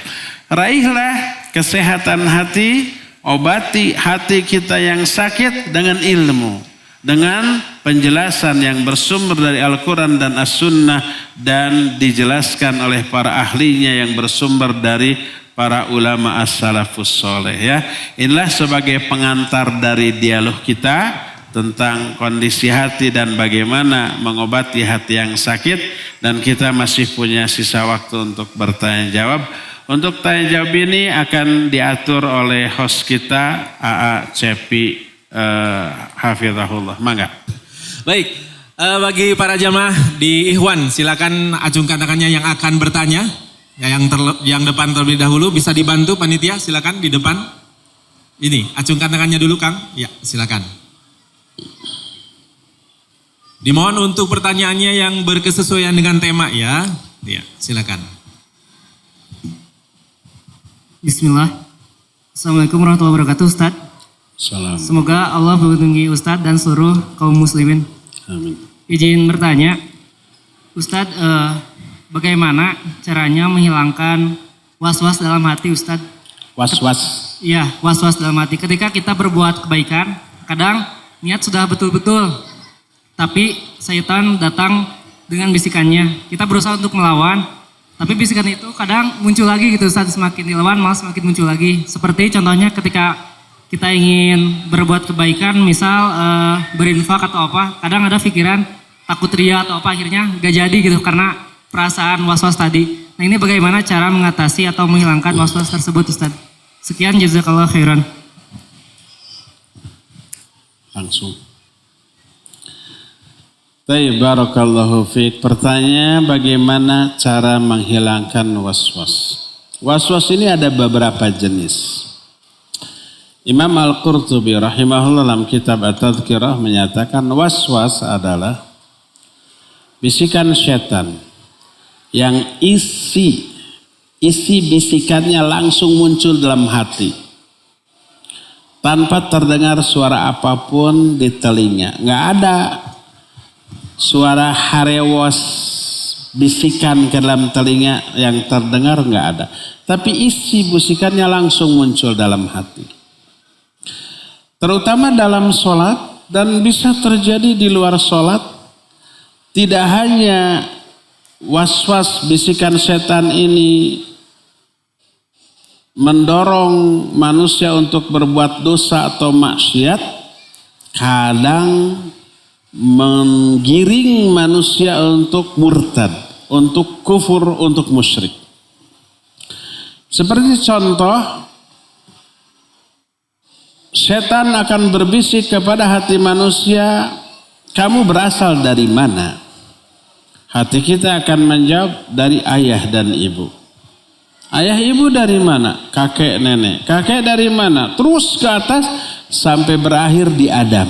Raihlah kesehatan hati, obati hati kita yang sakit dengan ilmu, dengan penjelasan yang bersumber dari Al-Quran dan As-Sunnah dan dijelaskan oleh para ahlinya yang bersumber dari para ulama as-salafus soleh. Ya, inilah sebagai pengantar dari dialog kita tentang kondisi hati dan bagaimana mengobati hati yang sakit. Dan kita masih punya sisa waktu untuk bertanya jawab. Untuk tanya jawab ini akan diatur oleh host kita AA Cepi Hafizahullah. Mangga. Baik, bagi para jamaah di Ikhwan, silakan acungkan tangannya yang akan bertanya. Yang depan terlebih dahulu bisa dibantu panitia, silakan di depan. Ini, acungkan tangannya dulu Kang. Ya, silakan. Dimohon untuk pertanyaannya yang berkesesuaian dengan tema ya. Ya, silakan. Bismillah. Assalamualaikum warahmatullahi wabarakatuh, Ustaz. Salam. Semoga Allah melindungi Ustaz dan seluruh kaum muslimin. Amin. Izin bertanya, Ustaz, bagaimana caranya menghilangkan was-was dalam hati, Ustaz? Was-was. Iya, was-was dalam hati. Ketika kita berbuat kebaikan, kadang niat sudah betul-betul, tapi syaitan datang dengan bisikannya. Kita berusaha untuk melawan, tapi bisikan itu kadang muncul lagi gitu, Ustaz, semakin dilawan malah semakin muncul lagi. Seperti contohnya ketika kita ingin berbuat kebaikan, misal berinfak atau apa, kadang ada pikiran takut ria atau apa, akhirnya gak jadi gitu karena perasaan was-was tadi. Nah, ini bagaimana cara mengatasi atau menghilangkan was-was tersebut, Ustaz? Sekian, jazakallah khairan. Langsung. Baik, barakallahu fiik. Pertanyaan, bagaimana cara menghilangkan was-was? Was-was ini ada beberapa jenis. Imam Al-Qurtubi rahimahullah dalam kitab At-Tadhkirah menyatakan was-was adalah bisikan setan yang isi bisikannya langsung muncul dalam hati. tanpa terdengar suara apapun di telinga. Nggak ada suara harewos bisikan ke dalam telinga yang terdengar, nggak ada. Tapi isi bisikannya langsung muncul dalam hati. Terutama dalam sholat dan bisa terjadi di luar sholat. Tidak hanya was-was bisikan setan ini mendorong manusia untuk berbuat dosa atau maksiat, kadang menggiring manusia untuk murtad, untuk kufur, untuk musyrik. Seperti contoh, setan akan berbisik kepada hati manusia, kamu berasal dari mana? Hati kita akan menjawab, dari ayah dan ibu. Ayah ibu dari mana? Kakek nenek. Kakek dari mana? Terus ke atas sampai berakhir di Adam.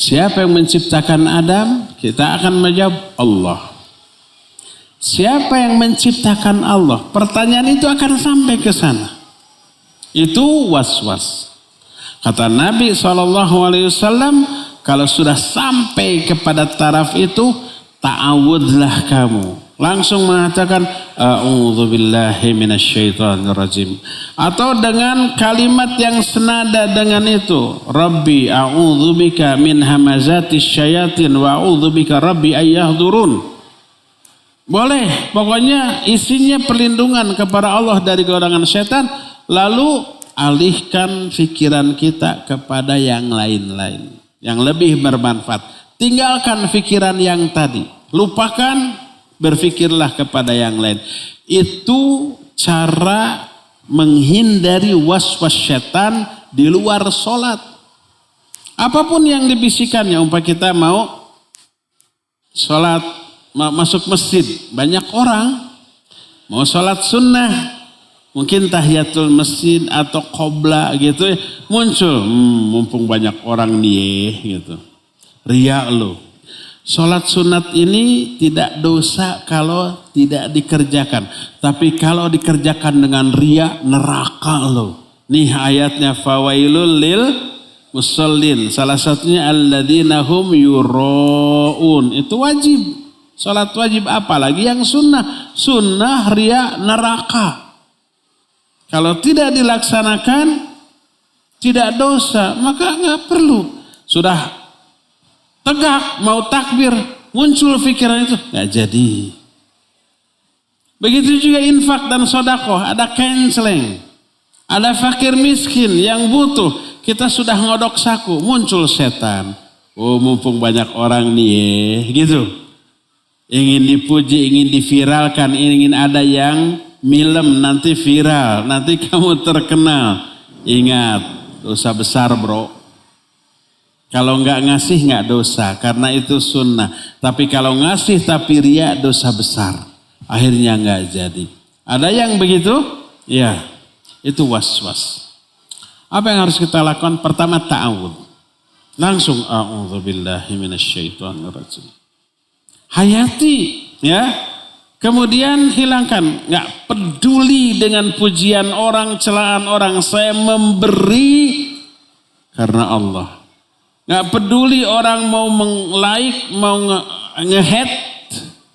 Siapa yang menciptakan Adam? Kita akan menjawab Allah. Siapa yang menciptakan Allah? Pertanyaan itu akan sampai ke sana. Itu was-was. Kata Nabi SAW, kalau sudah sampai kepada taraf itu, ta'awudlah kamu. Langsung mengatakan, a'udzubillahi minasyaitonirrajim. Atau dengan kalimat yang senada dengan itu, Rabbi a'udzubika min hamazatis syayatin wa a'udzubika Rabbi ayyahdurun. Boleh, pokoknya isinya perlindungan kepada Allah dari godangan setan. Lalu alihkan pikiran kita kepada yang lain-lain, yang lebih bermanfaat. Tinggalkan pikiran yang tadi, lupakan, berpikirlah kepada yang lain. Itu cara menghindari was-was setan di luar sholat. Apapun yang dibisikannya, umpama kita mau sholat, masuk masjid, banyak orang mau sholat sunnah, mungkin tahiyatul masjid atau qobla gitu ya, muncul, mumpung banyak orang nih gitu, riya lo. Sholat sunat ini tidak dosa kalau tidak dikerjakan, tapi kalau dikerjakan dengan riya, neraka lo. Nih ayatnya, fawailul lil musallin, salah satunya alladzina hum yuraun. Itu wajib, sholat wajib, apalagi yang sunnah. Sunnah, riya, neraka. Kalau tidak dilaksanakan, tidak dosa, maka nggak perlu. Sudah tegak mau takbir, muncul pikiran itu, nggak jadi. Begitu juga infak dan sodakoh, ada canceling, ada fakir miskin yang butuh, kita sudah ngodok saku, muncul setan. Oh, mumpung banyak orang nih, gitu. Ingin dipuji, ingin diviralkan, ingin ada yang milem, nanti viral, nanti kamu terkenal. Ingat, dosa besar bro. Kalau enggak ngasih enggak dosa, karena itu sunnah. Tapi kalau ngasih tapi riya, dosa besar. Akhirnya enggak jadi. Ada yang begitu? Ya, itu was-was. Apa yang harus kita lakukan? Pertama, ta'awud. Langsung, a'udzubillahi minasyaitonirrajim. Hayati, ya. Kemudian hilangkan. Enggak peduli dengan pujian orang, celaan orang. Saya memberi karena Allah. Nggak peduli orang mau meng-like, mau nge-hate,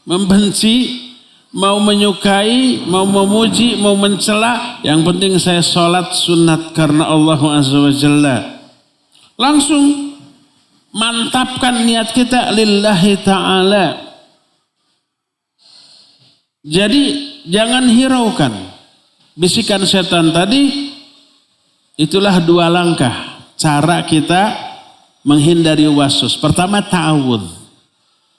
membenci, mau menyukai, mau memuji, mau mencela. Yang penting saya sholat sunat karena Allah Azza wa Jalla. Langsung mantapkan niat kita lillahi ta'ala. Jadi jangan hiraukan bisikan setan tadi. Itulah dua langkah cara kita menghindari waswas. Pertama, ta'awud.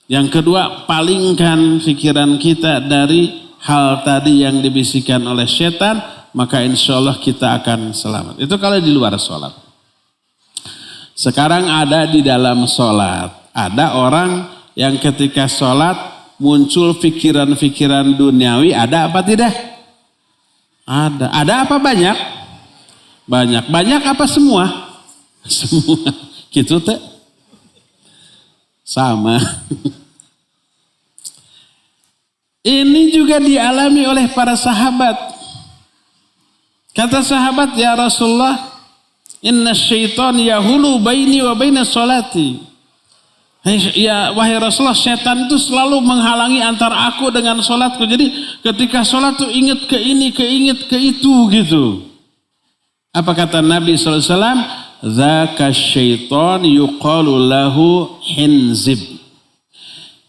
Yang kedua, palingkan pikiran kita dari hal tadi yang dibisikkan oleh setan, maka insya Allah kita akan selamat. Itu kalau di luar sholat. Sekarang ada di dalam sholat. Ada orang yang ketika sholat muncul pikiran-pikiran duniawi, ada apa tidak? Ada. Ada apa banyak? Banyak. Banyak apa semua? Semua. Gitu teh. Sama. Ini juga dialami oleh para sahabat. Kata sahabat, ya Rasulullah, Inna syaitan yahulu baini wa baina salati. Ya wahai Rasulullah, setan itu selalu menghalangi antara aku dengan salatku. Jadi ketika salat tuh ingat ke ini, keinget ke itu gitu. Apa kata Nabi SAW? Dzaka syaitan yuqalu lahu hinzib.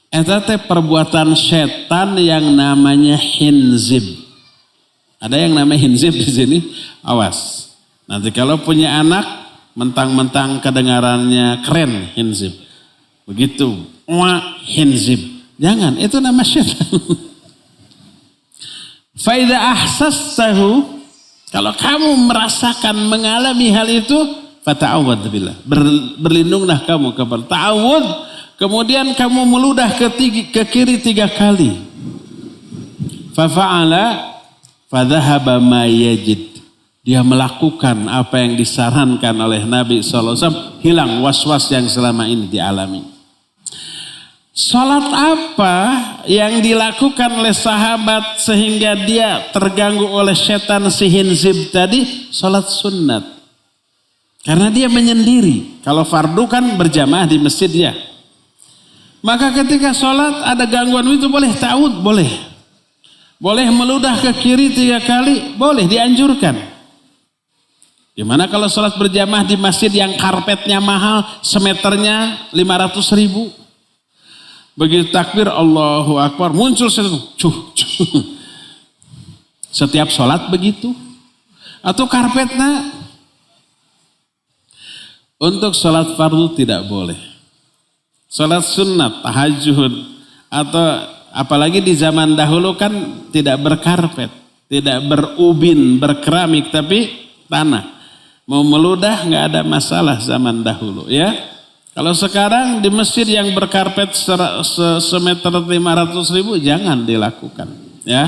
Eta teh perbuatan setan yang namanya hinzib. Ada yang namanya hinzib di sini? Awas. Nanti kalau punya anak, mentang-mentang kedengarannya keren, hinzib. Begitu, hinzib. Jangan, itu nama setan. Faida ahsastahu, kalau kamu merasakan mengalami hal itu, fata'awad billah. Berlindunglah kamu kepada ta'awud. Kemudian kamu meludah ke kiri 3 kali. Fafa'ala fadhahaba ma yajid. Dia melakukan apa yang disarankan oleh Nabi SAW. Hilang was-was yang selama ini dialami. Salat apa yang dilakukan oleh sahabat sehingga dia terganggu oleh setan si hinzib tadi? Salat sunnat. Karena dia menyendiri. Kalau fardu kan berjamaah di masjid ya. Maka ketika salat ada gangguan itu boleh ta'awud, boleh. Boleh meludah ke kiri 3 kali, boleh, dianjurkan. Gimana kalau salat berjamaah di masjid yang karpetnya mahal, semeternya 500.000? Begitu takbir Allahu Akbar, muncul sesuatu. Setiap sholat begitu. Atau karpetnya. Untuk sholat fardu tidak boleh. Sholat sunat, tahajud. Atau apalagi di zaman dahulu kan tidak berkarpet. Tidak berubin, berkeramik, tapi tanah. Mau meludah nggak ada masalah zaman dahulu ya. Kalau sekarang di masjid yang berkarpet semeter 500.000 jangan dilakukan ya.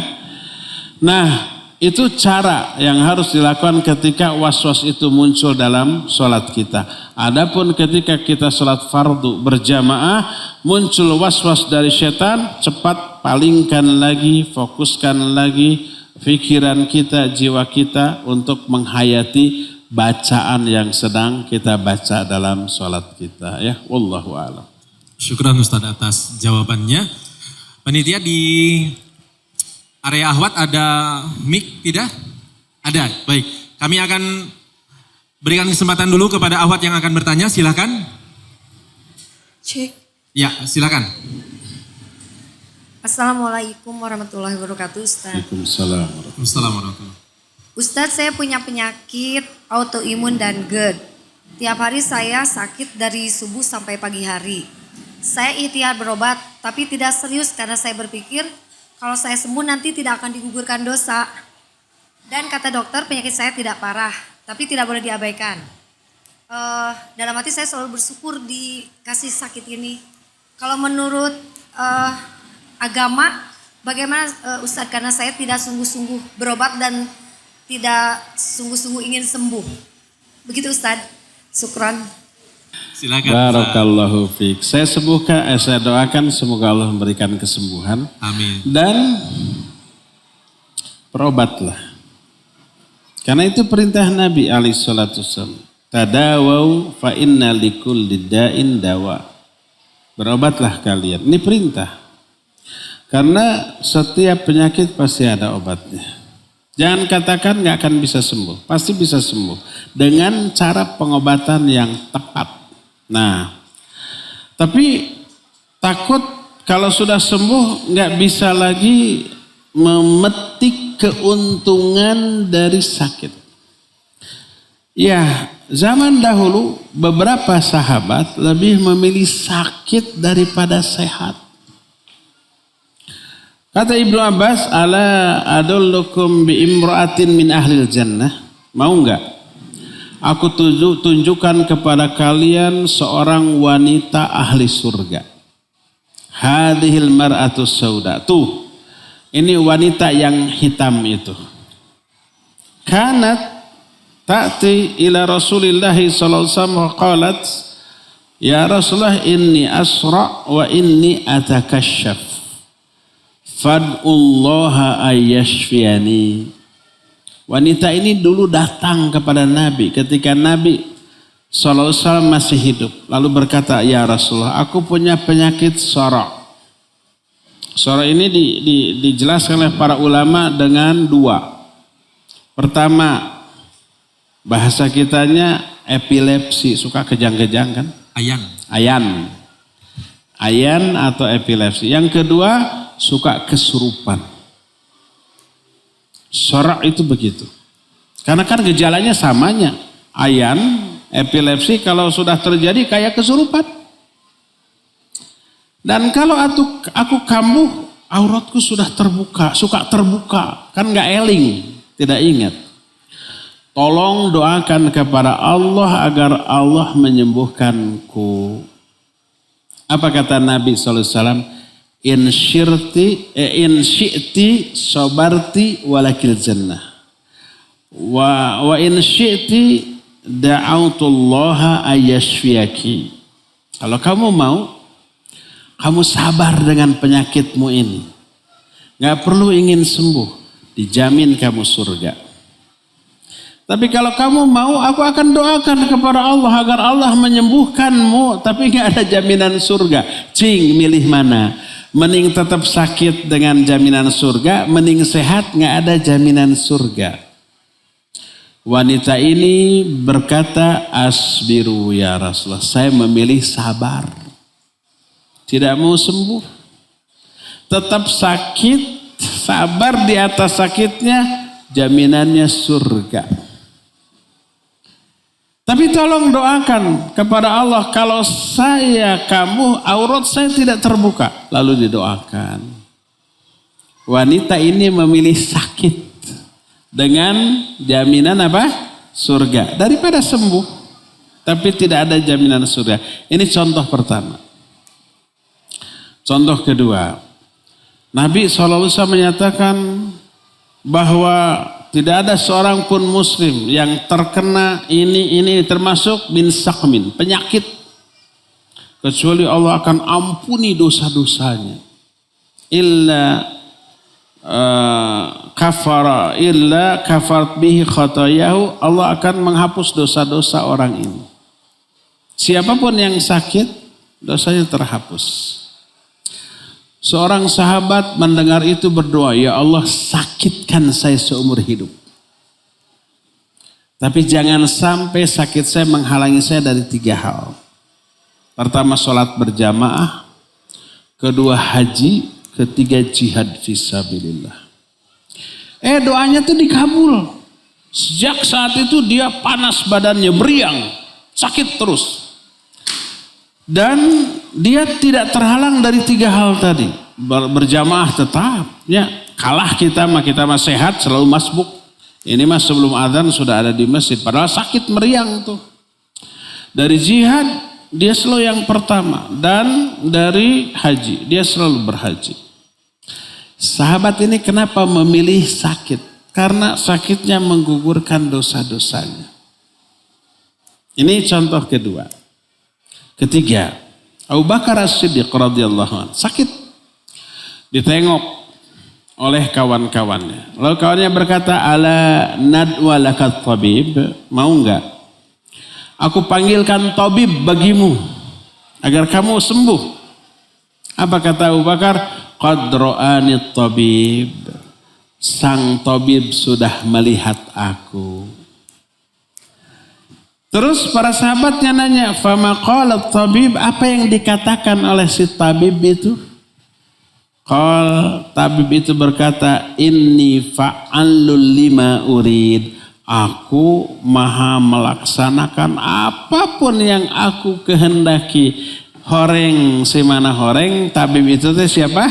Nah itu cara yang harus dilakukan ketika was-was itu muncul dalam sholat kita. Adapun ketika kita sholat fardu berjamaah muncul was-was dari setan, cepat palingkan lagi, fokuskan lagi pikiran kita, jiwa kita untuk menghayati bacaan yang sedang kita baca dalam sholat kita ya. Wallahu a'lam. Syukran Ustaz atas jawabannya. Panitia di area Ahwat ada mic tidak? Ada, baik. Kami akan berikan kesempatan dulu kepada Ahwat yang akan bertanya, silakan. Cek. Ya, silakan. Assalamualaikum warahmatullahi wabarakatuh Ustaz. Waalaikumsalam. Waalaikumsalam warahmatullahi. Ustadz, saya punya penyakit autoimun dan GERD. Tiap hari saya sakit dari subuh sampai pagi hari. Saya ikhtiar berobat, tapi tidak serius karena saya berpikir kalau saya sembuh nanti tidak akan digugurkan dosa. Dan kata dokter penyakit saya tidak parah, tapi tidak boleh diabaikan. Dalam hati saya selalu bersyukur dikasih sakit ini. Kalau menurut agama, bagaimana Ustadz? Karena saya tidak sungguh-sungguh berobat dan tidak sungguh-sungguh ingin sembuh. Begitu Ustadz. Syukran. Silakan. Barakallahu fiik. Saya doakan semoga Allah memberikan kesembuhan. Amin. Dan berobatlah. Karena itu perintah Nabi alaihi salatu wasallam. Tadawau fa inna likulli da'in dawa. Berobatlah kalian. Ini perintah. Karena setiap penyakit pasti ada obatnya. Jangan katakan nggak akan bisa sembuh, pasti bisa sembuh dengan cara pengobatan yang tepat. Nah, tapi takut kalau sudah sembuh nggak bisa lagi memetik keuntungan dari sakit. Ya, zaman dahulu beberapa sahabat lebih memilih sakit daripada sehat. Kata Ibnu Abbas, ala adullukum bi imra'atin min ahlil jannah. Mau enggak? Aku tunjukkan kepada kalian seorang wanita ahli surga. Hadhil mar'atus sauda. Tuh, ini wanita yang hitam itu. Kanat ta'ti ila Rasulillah sallallahu alaihi wasallam qalat, ya Rasulullah inni asra wa inni atakashaf. Fad'ullaha ayyashfiyani. Wanita ini dulu datang kepada Nabi ketika Nabi SAW masih hidup. Lalu berkata, ya Rasulullah, aku punya penyakit sorok. Sorok ini dijelaskan oleh para ulama dengan dua. Pertama, bahasa kitanya epilepsi, suka kejang-kejang kan? Ayan atau epilepsi. Yang kedua, suka kesurupan. Sorok itu begitu. Karena kan gejalanya samanya. Ayan, epilepsi kalau sudah terjadi kayak kesurupan. Dan kalau aku kambuh, auratku sudah terbuka, suka terbuka. Kan gak eling, tidak ingat. Tolong doakan kepada Allah agar Allah menyembuhkanku. Apa kata Nabi SAW? In syi'ti sabarti walakil jannah. Wa in syi'ti da'autullaha ayyashfiyaki. Kalau kamu mau, kamu sabar dengan penyakitmu ini. Gak perlu ingin sembuh, dijamin kamu surga. Tapi kalau kamu mau, aku akan doakan kepada Allah agar Allah menyembuhkanmu. Tapi gak ada jaminan surga. Cing, milih mana? Mending tetap sakit dengan jaminan surga, mending sehat gak ada jaminan surga. Wanita ini berkata, asbiru ya Rasulullah, saya memilih sabar. Tidak mau sembuh. Tetap sakit, sabar di atas sakitnya, jaminannya surga. Tapi tolong doakan kepada Allah, kalau saya kamu aurat saya tidak terbuka. Lalu didoakan. Wanita ini memilih sakit dengan jaminan apa? Surga. Daripada sembuh tapi tidak ada jaminan surga. Ini contoh pertama. Contoh kedua. Nabi SAW menyatakan bahwa tidak ada seorang pun muslim yang terkena ini termasuk min sakmin, penyakit. Kecuali Allah akan ampuni dosa-dosanya. Illa kafarat bihi khatayahu. Allah akan menghapus dosa-dosa orang ini. Siapapun yang sakit, dosanya terhapus. Seorang sahabat mendengar itu berdoa, ya Allah sakitkan saya seumur hidup. Tapi jangan sampai sakit saya menghalangi saya dari 3 hal. Pertama sholat berjamaah, kedua haji, ketiga jihad fisabilillah. Doanya tuh dikabul. Sejak saat itu dia panas badannya, meriang, sakit terus. Dan dia tidak terhalang dari 3 hal tadi. Berjamaah tetap. Ya, kalah kita mah sehat selalu masbuk. Ini mah sebelum adzan sudah ada di masjid. Padahal sakit meriang tuh. Dari jihad dia selalu yang pertama. Dan dari haji dia selalu berhaji. Sahabat ini kenapa memilih sakit? Karena sakitnya menggugurkan dosa-dosanya. Ini contoh kedua. Ketiga, Abu Bakar As-Siddiq radhiyallahu anhu sakit, ditengok oleh kawan-kawannya. Lalu kawannya berkata, ala nadwa lakat tabib, mau enggak? Aku panggilkan tabib bagimu agar kamu sembuh. Apa kata Abu Bakar? Qad ra'ani tabib, sang tabib sudah melihat aku. Terus para sahabatnya nanya, fama qala tabib, apa yang dikatakan oleh si tabib itu? Tabib itu berkata, inni fa'alul lima urid. Aku maha melaksanakan apapun yang aku kehendaki. Horeng semana horeng, tabib itu siapa?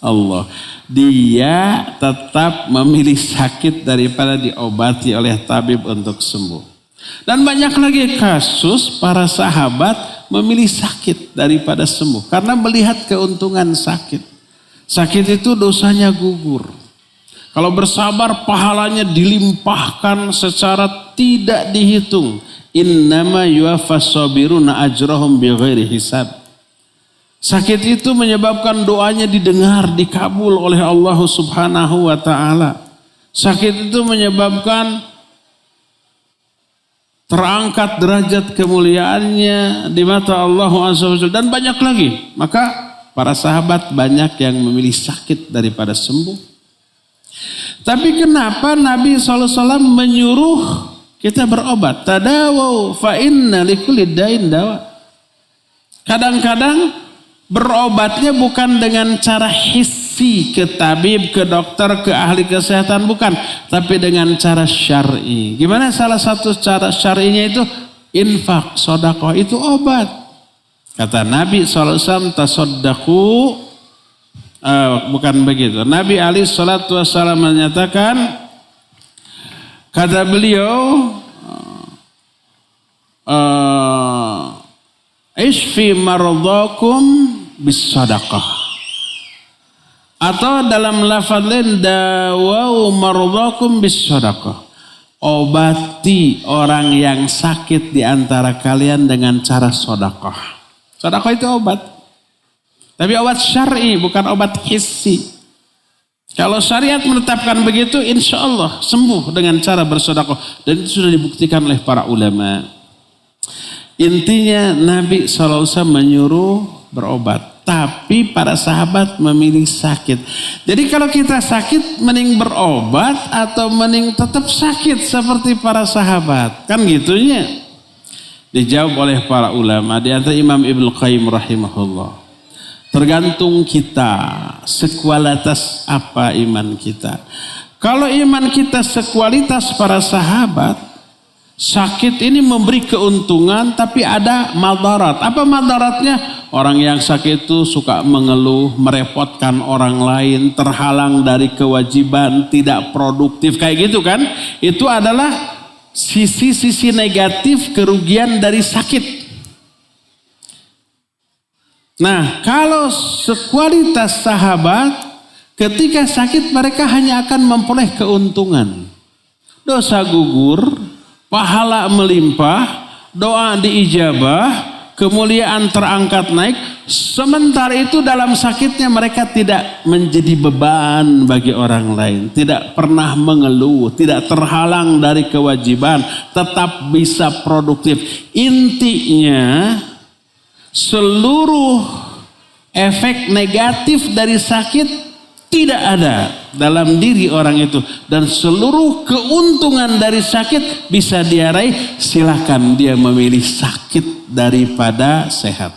Allah. Dia tetap memilih sakit daripada diobati oleh tabib untuk sembuh. Dan banyak lagi kasus para sahabat memilih sakit daripada sembuh. Karena melihat keuntungan sakit. Sakit itu dosanya gugur. Kalau bersabar pahalanya dilimpahkan secara tidak dihitung. Innama yuwaffas sabiruna ajrahum bighairi hisab. Sakit itu menyebabkan doanya didengar, dikabul oleh Allah Subhanahu wa ta'ala. Sakit itu menyebabkan terangkat derajat kemuliaannya di mata Allah SWT dan banyak lagi. Maka para sahabat banyak yang memilih sakit daripada sembuh. Tapi kenapa Nabi SAW menyuruh kita berobat? Tadawaw fa inna likulli da'in dawa. Kadang-kadang berobatnya bukan dengan cara hissi, ke tabib, ke dokter, ke ahli kesehatan, bukan. Tapi dengan cara syar'i. Gimana salah satu cara syar'inya itu? Infak, sedekah, itu obat. Kata Nabi SAW, tasaddaku, bukan begitu. Nabi SAW menyatakan, kata beliau, isfi maradakum bis sadaqah. Atau dalam lafaz lain dawau maradakum bis sadaqah. Obati orang yang sakit di antara kalian dengan cara sedekah. Sedekah itu obat. Tapi obat syar'i, bukan obat hissi. Kalau syariat menetapkan begitu, insya Allah sembuh dengan cara bersedekah. Dan itu sudah dibuktikan oleh para ulama. Intinya Nabi SAW menyuruh berobat. Tapi para sahabat memilih sakit. Jadi kalau kita sakit mending berobat atau mending tetap sakit seperti para sahabat. Kan gitunya. Dijawab oleh para ulama. Di antara Imam Ibnu Qayyim rahimahullah. Tergantung kita sekualitas apa iman kita. Kalau iman kita sekualitas para sahabat, sakit ini memberi keuntungan tapi ada madarat. Apa madaratnya? Orang yang sakit itu suka mengeluh, merepotkan orang lain, terhalang dari kewajiban, tidak produktif, kayak gitu kan? Itu adalah sisi-sisi negatif kerugian dari sakit. Nah, kalau sekualitas sahabat, ketika sakit mereka hanya akan memperoleh keuntungan. Dosa gugur, pahala melimpah, doa diijabah, kemuliaan terangkat naik. Sementara itu dalam sakitnya mereka tidak menjadi beban bagi orang lain. Tidak pernah mengeluh, tidak terhalang dari kewajiban, tetap bisa produktif. Intinya seluruh efek negatif dari sakit tidak ada dalam diri orang itu. Dan seluruh keuntungan dari sakit bisa dia raih. Silakan dia memilih sakit daripada sehat.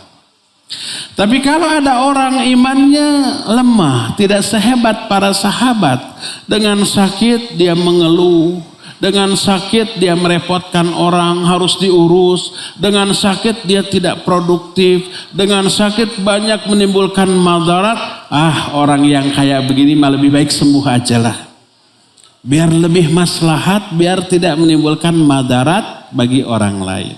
Tapi kalau ada orang imannya lemah, tidak sehebat para sahabat, dengan sakit dia mengeluh, dengan sakit dia merepotkan orang, harus diurus, dengan sakit dia tidak produktif, dengan sakit banyak menimbulkan madarat. Orang yang kayak begini mah lebih baik sembuh aja lah. Biar lebih maslahat, biar tidak menimbulkan madarat bagi orang lain.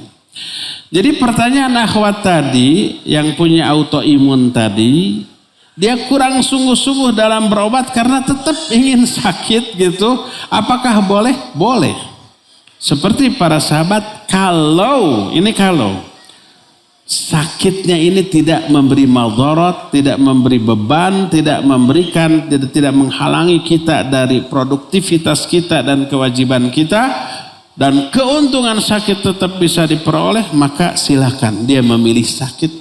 Jadi pertanyaan akhwat tadi yang punya autoimun tadi, dia kurang sungguh-sungguh dalam berobat karena tetap ingin sakit gitu. Apakah boleh? Boleh. Seperti para sahabat, kalau sakitnya ini tidak memberi madarat, tidak memberi beban, tidak menghalangi kita dari produktivitas kita dan kewajiban kita, dan keuntungan sakit tetap bisa diperoleh, maka silakan dia memilih sakit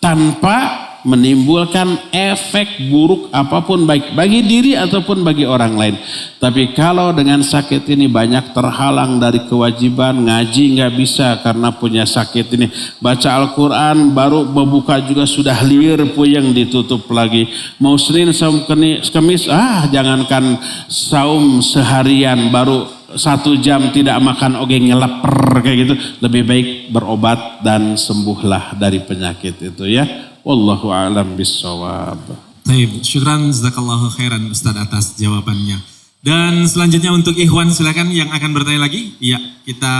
tanpa menimbulkan efek buruk apapun, baik bagi diri ataupun bagi orang lain. Tapi kalau dengan sakit ini banyak terhalang dari kewajiban, ngaji nggak bisa karena punya sakit ini, baca Al-Quran baru membuka juga sudah liar, puyeng, ditutup lagi. Mau Senin saum Kemis, jangankan saum seharian, baru 1 jam tidak makan oge ngelaper kayak gitu. Lebih baik berobat dan sembuhlah dari penyakit itu ya. Wallahu a'lam bissawab. Baik, syukran jazakallahu khairan Ustaz atas jawabannya. Dan selanjutnya untuk Ikhwan silakan yang akan bertanya lagi. Iya, kita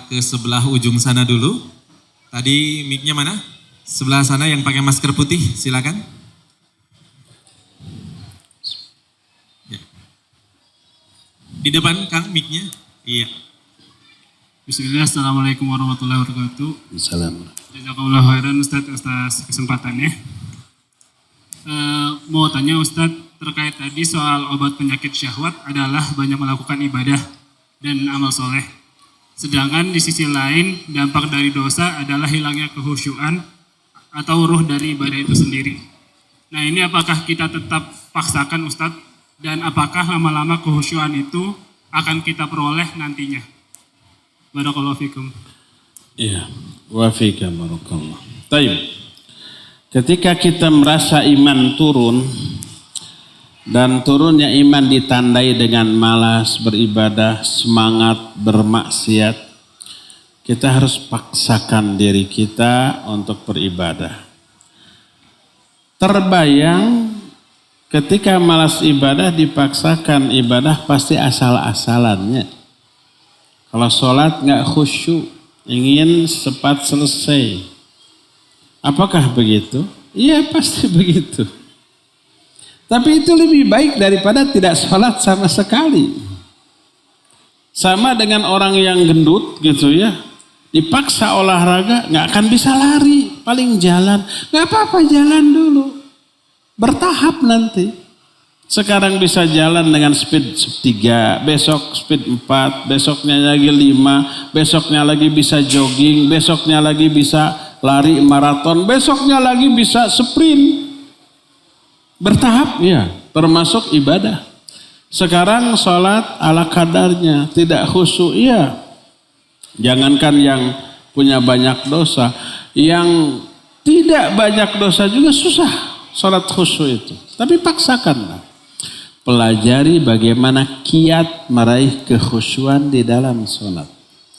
ke sebelah ujung sana dulu. Tadi mic-nya mana? Sebelah sana yang pakai masker putih, silakan. Ya. Di depan Kang mic-nya. Iya. Bismillah, assalamualaikum warahmatullahi wabarakatuh. Assalamualaikum. Jazakallahu khairan Ustaz atas kesempatannya. Mau tanya Ustaz, terkait tadi soal obat penyakit syahwat adalah banyak melakukan ibadah dan amal soleh. Sedangkan di sisi lain dampak dari dosa adalah hilangnya kehusyuan atau ruh dari ibadah itu sendiri. Nah ini apakah kita tetap paksakan Ustadz, dan apakah lama-lama kehusyuan itu akan kita peroleh nantinya? Barakallahu fikum. Iya, wa fika barakallah. Baik. Ketika kita merasa iman turun, dan turunnya iman ditandai dengan malas beribadah, semangat bermaksiat, kita harus paksakan diri kita untuk beribadah. Terbayang ketika malas ibadah dipaksakan ibadah pasti asal-asalannya. Kalau sholat nggak khusyuk, ingin cepat selesai. Apakah begitu? Iya pasti begitu. Tapi itu lebih baik daripada tidak sholat sama sekali. Sama dengan orang yang gendut gitu ya. Dipaksa olahraga nggak akan bisa lari. Paling jalan. Nggak apa-apa jalan dulu. Bertahap nanti. Sekarang bisa jalan dengan speed 3. Besok speed 4. Besoknya lagi 5. Besoknya lagi bisa jogging. Besoknya lagi bisa lari maraton. Besoknya lagi bisa sprint. Bertahap ya, termasuk ibadah. Sekarang sholat ala kadarnya, tidak khusyuk ya. Jangankan yang punya banyak dosa, yang tidak banyak dosa juga susah sholat khusyuk itu. Tapi paksakanlah. Pelajari bagaimana kiat meraih kekhusyuan di dalam sholat.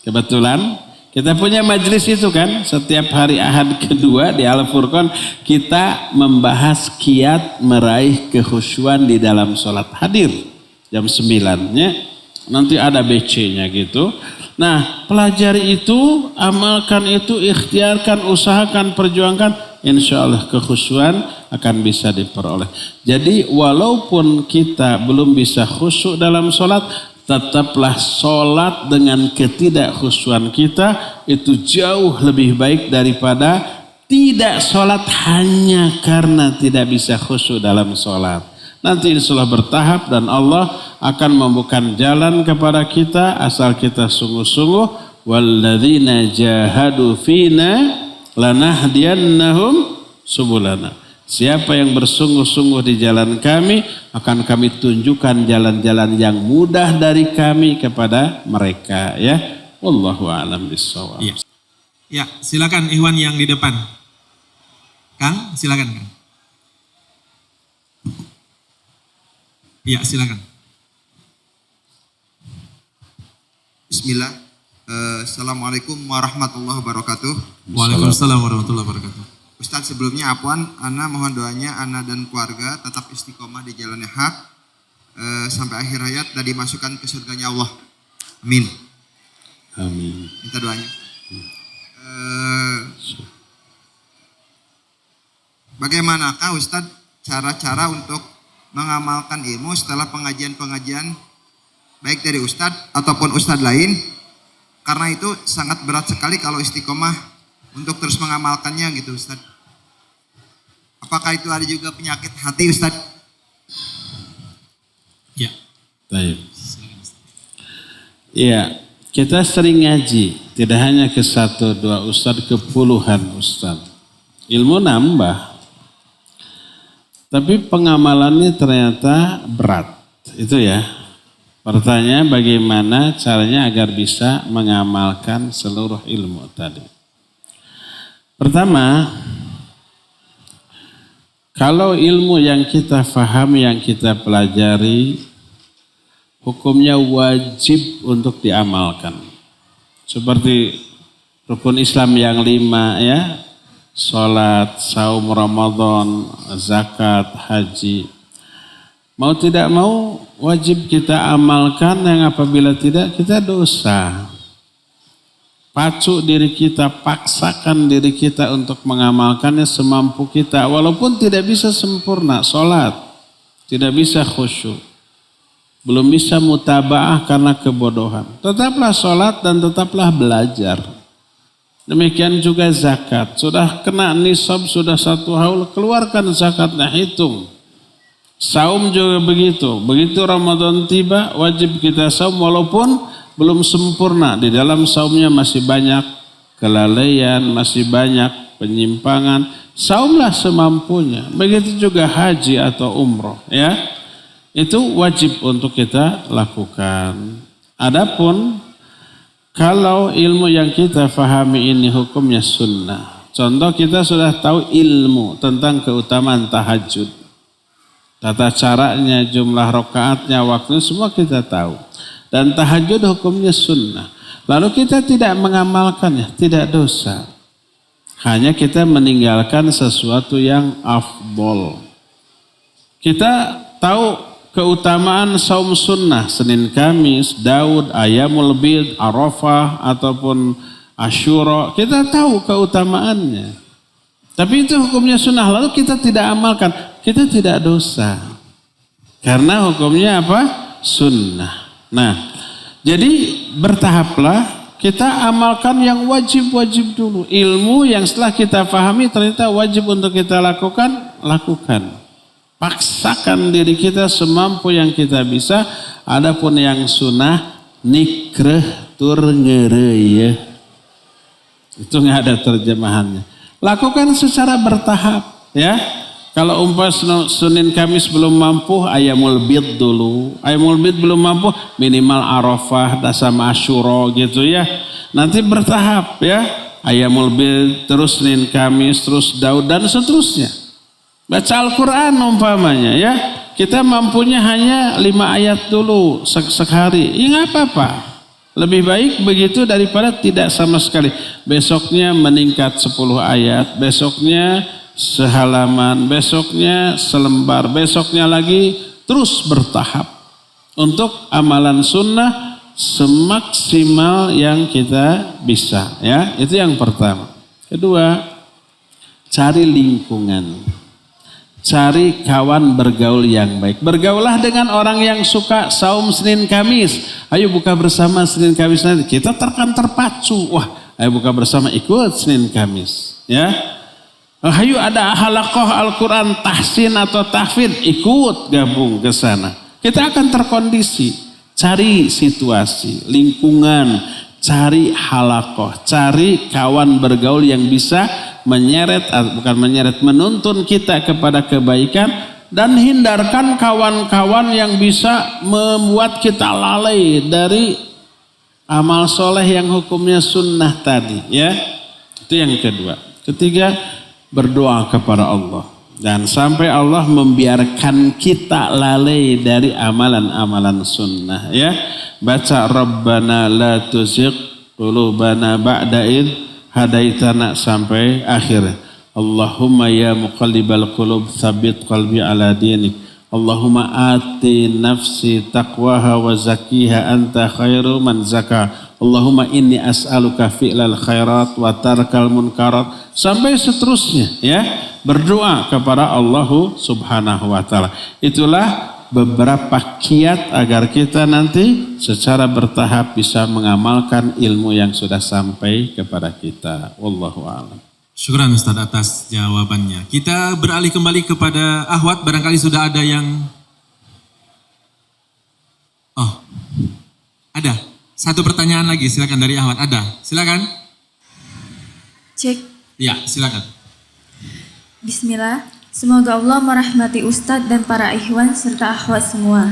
Kebetulan kita punya majelis itu kan, setiap hari Ahad kedua di Al-Furqan kita membahas kiat meraih kekhusyuan di dalam sholat. Hadir jam 9-nya, nanti ada BC-nya gitu. Nah pelajari itu, amalkan itu, ikhtiarkan, usahakan, perjuangkan. Insya Allah kekhusyuan akan bisa diperoleh. Jadi walaupun kita belum bisa khusyuk dalam sholat, tetaplah sholat dengan ketidakkhusyuan kita itu jauh lebih baik daripada tidak sholat hanya karena tidak bisa khusyuk dalam sholat. Nanti insya Allah bertahap dan Allah akan membuka jalan kepada kita asal kita sungguh-sungguh. Walladzina jahadu fina lanahdiyannahum subulana. Siapa yang bersungguh-sungguh di jalan kami, akan kami tunjukkan jalan-jalan yang mudah dari kami kepada mereka. Ya, wallahu a'lam bishawab. Ya. Ya, silakan Ikhwan yang di depan. Kang, silakan Kang. Ya, silakan. Bismillah. Assalamualaikum warahmatullahi wabarakatuh. Waalaikumsalam warahmatullahi wabarakatuh. Ustadz sebelumnya Afwan, Ana mohon doanya Ana dan keluarga tetap istiqomah di jalan yang hak sampai akhir hayat dan dimasukkan ke surganya Allah. Amin. Amin. Minta doanya. Bagaimanakah Ustadz cara-cara untuk mengamalkan ilmu setelah pengajian-pengajian baik dari Ustadz ataupun Ustadz lain? Karena itu sangat berat sekali kalau istiqomah untuk terus mengamalkannya gitu Ustadz. Apakah itu ada juga penyakit hati Ustadz? Ya. Baik. Iya, kita sering ngaji, tidak hanya ke 1-2 ustadz, ke puluhan ustadz. Ilmu nambah, tapi pengamalannya ternyata berat. Itu ya. Pertanyaan bagaimana caranya agar bisa mengamalkan seluruh ilmu tadi. Pertama, kalau ilmu yang kita fahami, yang kita pelajari, hukumnya wajib untuk diamalkan. Seperti rukun Islam yang 5 ya, sholat, saum Ramadan, zakat, haji. Mau tidak mau wajib kita amalkan, yang apabila tidak kita dosa. Pacu diri kita, paksakan diri kita untuk mengamalkannya semampu kita. Walaupun tidak bisa sempurna, sholat, tidak bisa khusyuk, belum bisa mutaba'ah karena kebodohan. Tetaplah sholat dan tetaplah belajar. Demikian juga zakat. Sudah kena nisab, sudah 1 haul, keluarkan zakatnya, hitung. Saum juga begitu. Begitu Ramadan tiba, wajib kita saum walaupun belum sempurna. Di dalam saumnya masih banyak kelalaian, masih banyak penyimpangan. Saumlah semampunya. Begitu juga haji atau umroh, ya. Itu wajib untuk kita lakukan. Adapun kalau ilmu yang kita fahami ini hukumnya sunnah. Contoh kita sudah tahu ilmu tentang keutamaan tahajud. Tata caranya, jumlah rakaatnya, waktunya semua kita tahu. Dan tahajud hukumnya sunnah. Lalu kita tidak mengamalkannya, tidak dosa. Hanya kita meninggalkan sesuatu yang afdol. Kita tahu keutamaan saum sunnah, Senin Kamis, Daud, Ayamul Bid, Arafah, ataupun Asyura. Kita tahu keutamaannya. Tapi itu hukumnya sunnah, lalu kita tidak amalkan. Kita tidak dosa. Karena hukumnya apa? Sunnah. Nah, jadi bertahaplah. Kita amalkan yang wajib-wajib dulu. Ilmu yang setelah kita pahami ternyata wajib untuk kita lakukan, lakukan. Paksakan diri kita semampu yang kita bisa. Adapun yang sunnah, nikreh tur ngereye. Itu nggak ada terjemahannya. Lakukan secara bertahap, ya. Kalau Senin Kamis belum mampu, Ayamul Bid dulu. Ayamul Bid belum mampu, minimal Arafah, sama Asyura gitu ya. Nanti bertahap ya. Ayamul Bid, terus Senin Kamis, terus Daud dan seterusnya. Baca Al-Quran umpamanya ya. Kita mampunya hanya 5 ayat dulu sehari. Ya nggak apa-apa. Lebih baik begitu daripada tidak sama sekali. Besoknya meningkat 10 ayat. Besoknya sehalaman, besoknya selembar, besoknya lagi, terus bertahap untuk amalan sunnah semaksimal yang kita bisa, ya. Itu yang pertama. Kedua, cari lingkungan, cari kawan bergaul yang baik. Bergaulah dengan orang yang suka saum Senin Kamis. Ayo buka bersama Senin Kamis nanti. Kita terpacu. Wah, ayo buka bersama, ikut Senin Kamis, ya. Ayo ada halaqah Al-Quran tahsin atau tahfidz, ikut gabung ke sana. Kita akan terkondisi. Cari situasi, lingkungan, cari halaqah, cari kawan bergaul yang bisa menuntun kita kepada kebaikan, dan hindarkan kawan-kawan yang bisa membuat kita lalai dari amal soleh yang hukumnya sunnah tadi, ya. Itu yang kedua. Ketiga, berdoa kepada Allah. Dan sampai Allah membiarkan kita lalai dari amalan-amalan sunnah, ya. Baca Rabbana la tuzigh qulubana ba'da id hadaitana sampai akhir. Allahumma ya muqallibal qulub tsabbit qalbi ala dinik. Allahumma ati nafsi taqwaha wa zakkiha anta khairu man zakka. Allahumma inni as'aluka fi'lal khairat wa tarkal munkarat, sampai seterusnya, ya. Berdoa kepada Allah Subhanahu wa taala. Itulah beberapa kiat agar kita nanti secara bertahap bisa mengamalkan ilmu yang sudah sampai kepada kita. Wallahu a'lam. Syukran Ustaz atas jawabannya. Kita beralih kembali kepada Ahwat, barangkali sudah ada yang ada. Satu pertanyaan lagi, silakan dari Ahwat. Ada, silakan. Cek. Ya, silakan. Bismillah. Semoga Allah merahmati Ustadz dan para ikhwan serta akhwat semua.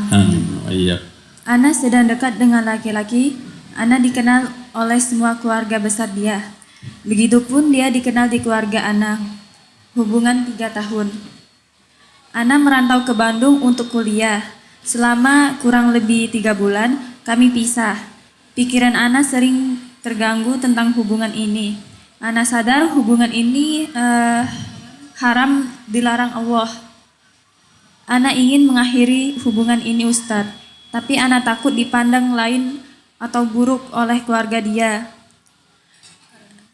Iya. Ana sedang dekat dengan laki-laki. Ana dikenal oleh semua keluarga besar dia. Begitupun dia dikenal di keluarga Ana. Hubungan 3 tahun. Ana merantau ke Bandung untuk kuliah. Selama kurang lebih 3 bulan kami pisah. Pikiran Ana sering terganggu tentang hubungan ini. Ana sadar hubungan ini haram, dilarang Allah. Ana ingin mengakhiri hubungan ini Ustadz, tapi Ana takut dipandang lain atau buruk oleh keluarga dia.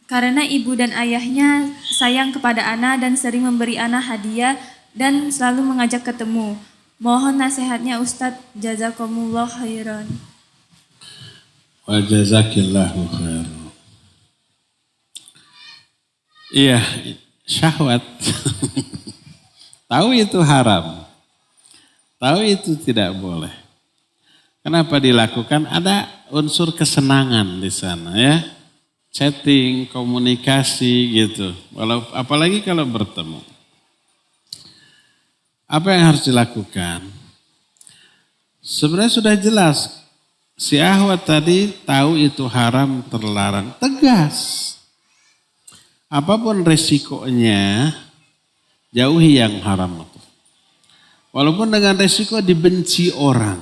Karena ibu dan ayahnya sayang kepada Ana dan sering memberi Ana hadiah dan selalu mengajak ketemu. Mohon nasihatnya Ustadz, jazakumullah khairan. Wa jazakillahu khairan. Iya, syahwat. Tahu itu haram. tahu itu tidak boleh. Kenapa dilakukan? Ada unsur kesenangan di sana ya. Chatting, komunikasi gitu. Apalagi kalau bertemu. Apa yang harus dilakukan? Sebenarnya sudah jelas. Si Ahwat tadi tahu itu haram, terlarang. Tegas. Apapun resikonya, jauhi yang haram itu. Walaupun dengan resiko dibenci orang.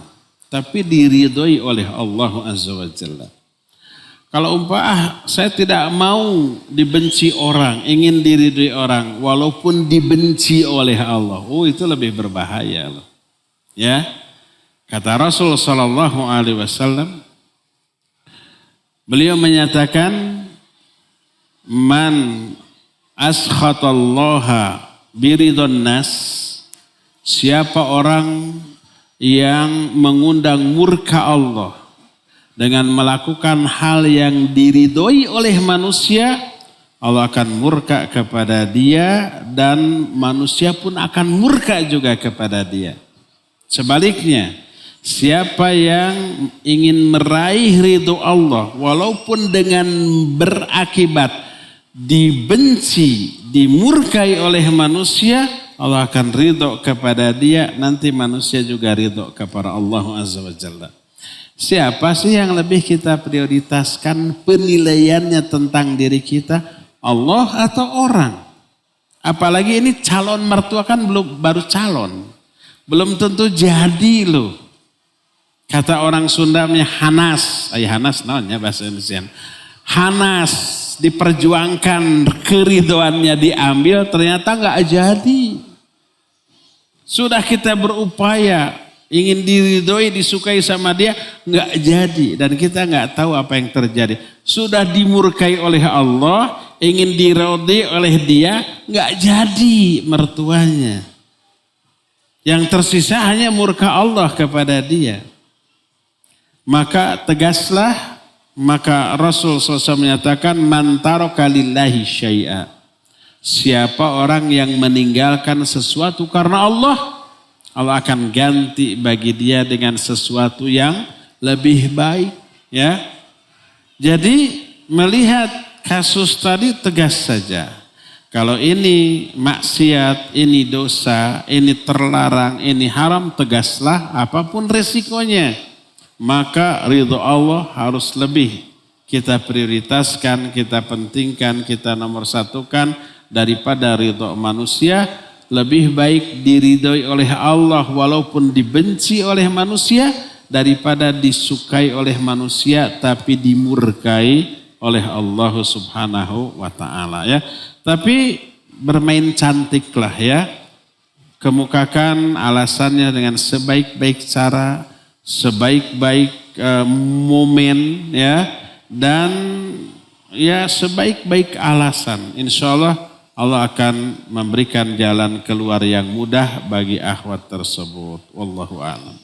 Tapi diridhoi oleh Allah Azza wa Jalla. Kalau saya tidak mau dibenci orang, ingin diridhoi orang, walaupun dibenci oleh Allah. Oh, itu lebih berbahaya loh. Ya. Kata Rasul sallallahu alaihi wasallam, beliau menyatakan, man askhatallaha biridhon nas, siapa orang yang mengundang murka Allah dengan melakukan hal yang diridhoi oleh manusia, Allah akan murka kepada dia dan manusia pun akan murka juga kepada dia. Sebaliknya, siapa yang ingin meraih ridho Allah walaupun dengan berakibat dibenci, dimurkai oleh manusia, Allah akan ridho kepada dia, nanti manusia juga ridho kepada Allah Azza wa Jalla. Siapa sih yang lebih kita prioritaskan penilaiannya tentang diri kita? Allah atau orang? Apalagi ini calon mertua kan baru calon. Belum tentu jadi loh. Kata orang Sundanya Hanas. Hanas namanya bahasa Indonesia. Hanas diperjuangkan, keridhoannya diambil, ternyata nggak jadi. Sudah kita berupaya ingin diridhoi, disukai sama dia, nggak jadi. Dan kita nggak tahu apa yang terjadi. Sudah dimurkai oleh Allah, ingin diridhoi oleh dia, nggak jadi mertuanya. Yang tersisa hanya murka Allah kepada dia. Maka tegaslah, maka Rasul SAW menyatakan, man taraka lillahi syai'a. Siapa orang yang meninggalkan sesuatu karena Allah, Allah akan ganti bagi dia dengan sesuatu yang lebih baik. Ya, jadi melihat kasus tadi tegas saja. Kalau ini maksiat, ini dosa, ini terlarang, ini haram, tegaslah apapun resikonya. Maka ridho Allah harus lebih kita prioritaskan, kita pentingkan, kita nomor satukan daripada ridho manusia. Lebih baik diridhoi oleh Allah walaupun dibenci oleh manusia daripada disukai oleh manusia tapi dimurkai oleh Allah Subhanahu wa taala ya. Tapi bermain cantiklah ya. Kemukakan alasannya dengan sebaik-baik cara, sebaik-baik momen ya, dan ya sebaik-baik alasan. Insyaallah Allah akan memberikan jalan keluar yang mudah bagi akhwat tersebut. Wallahu a'lam.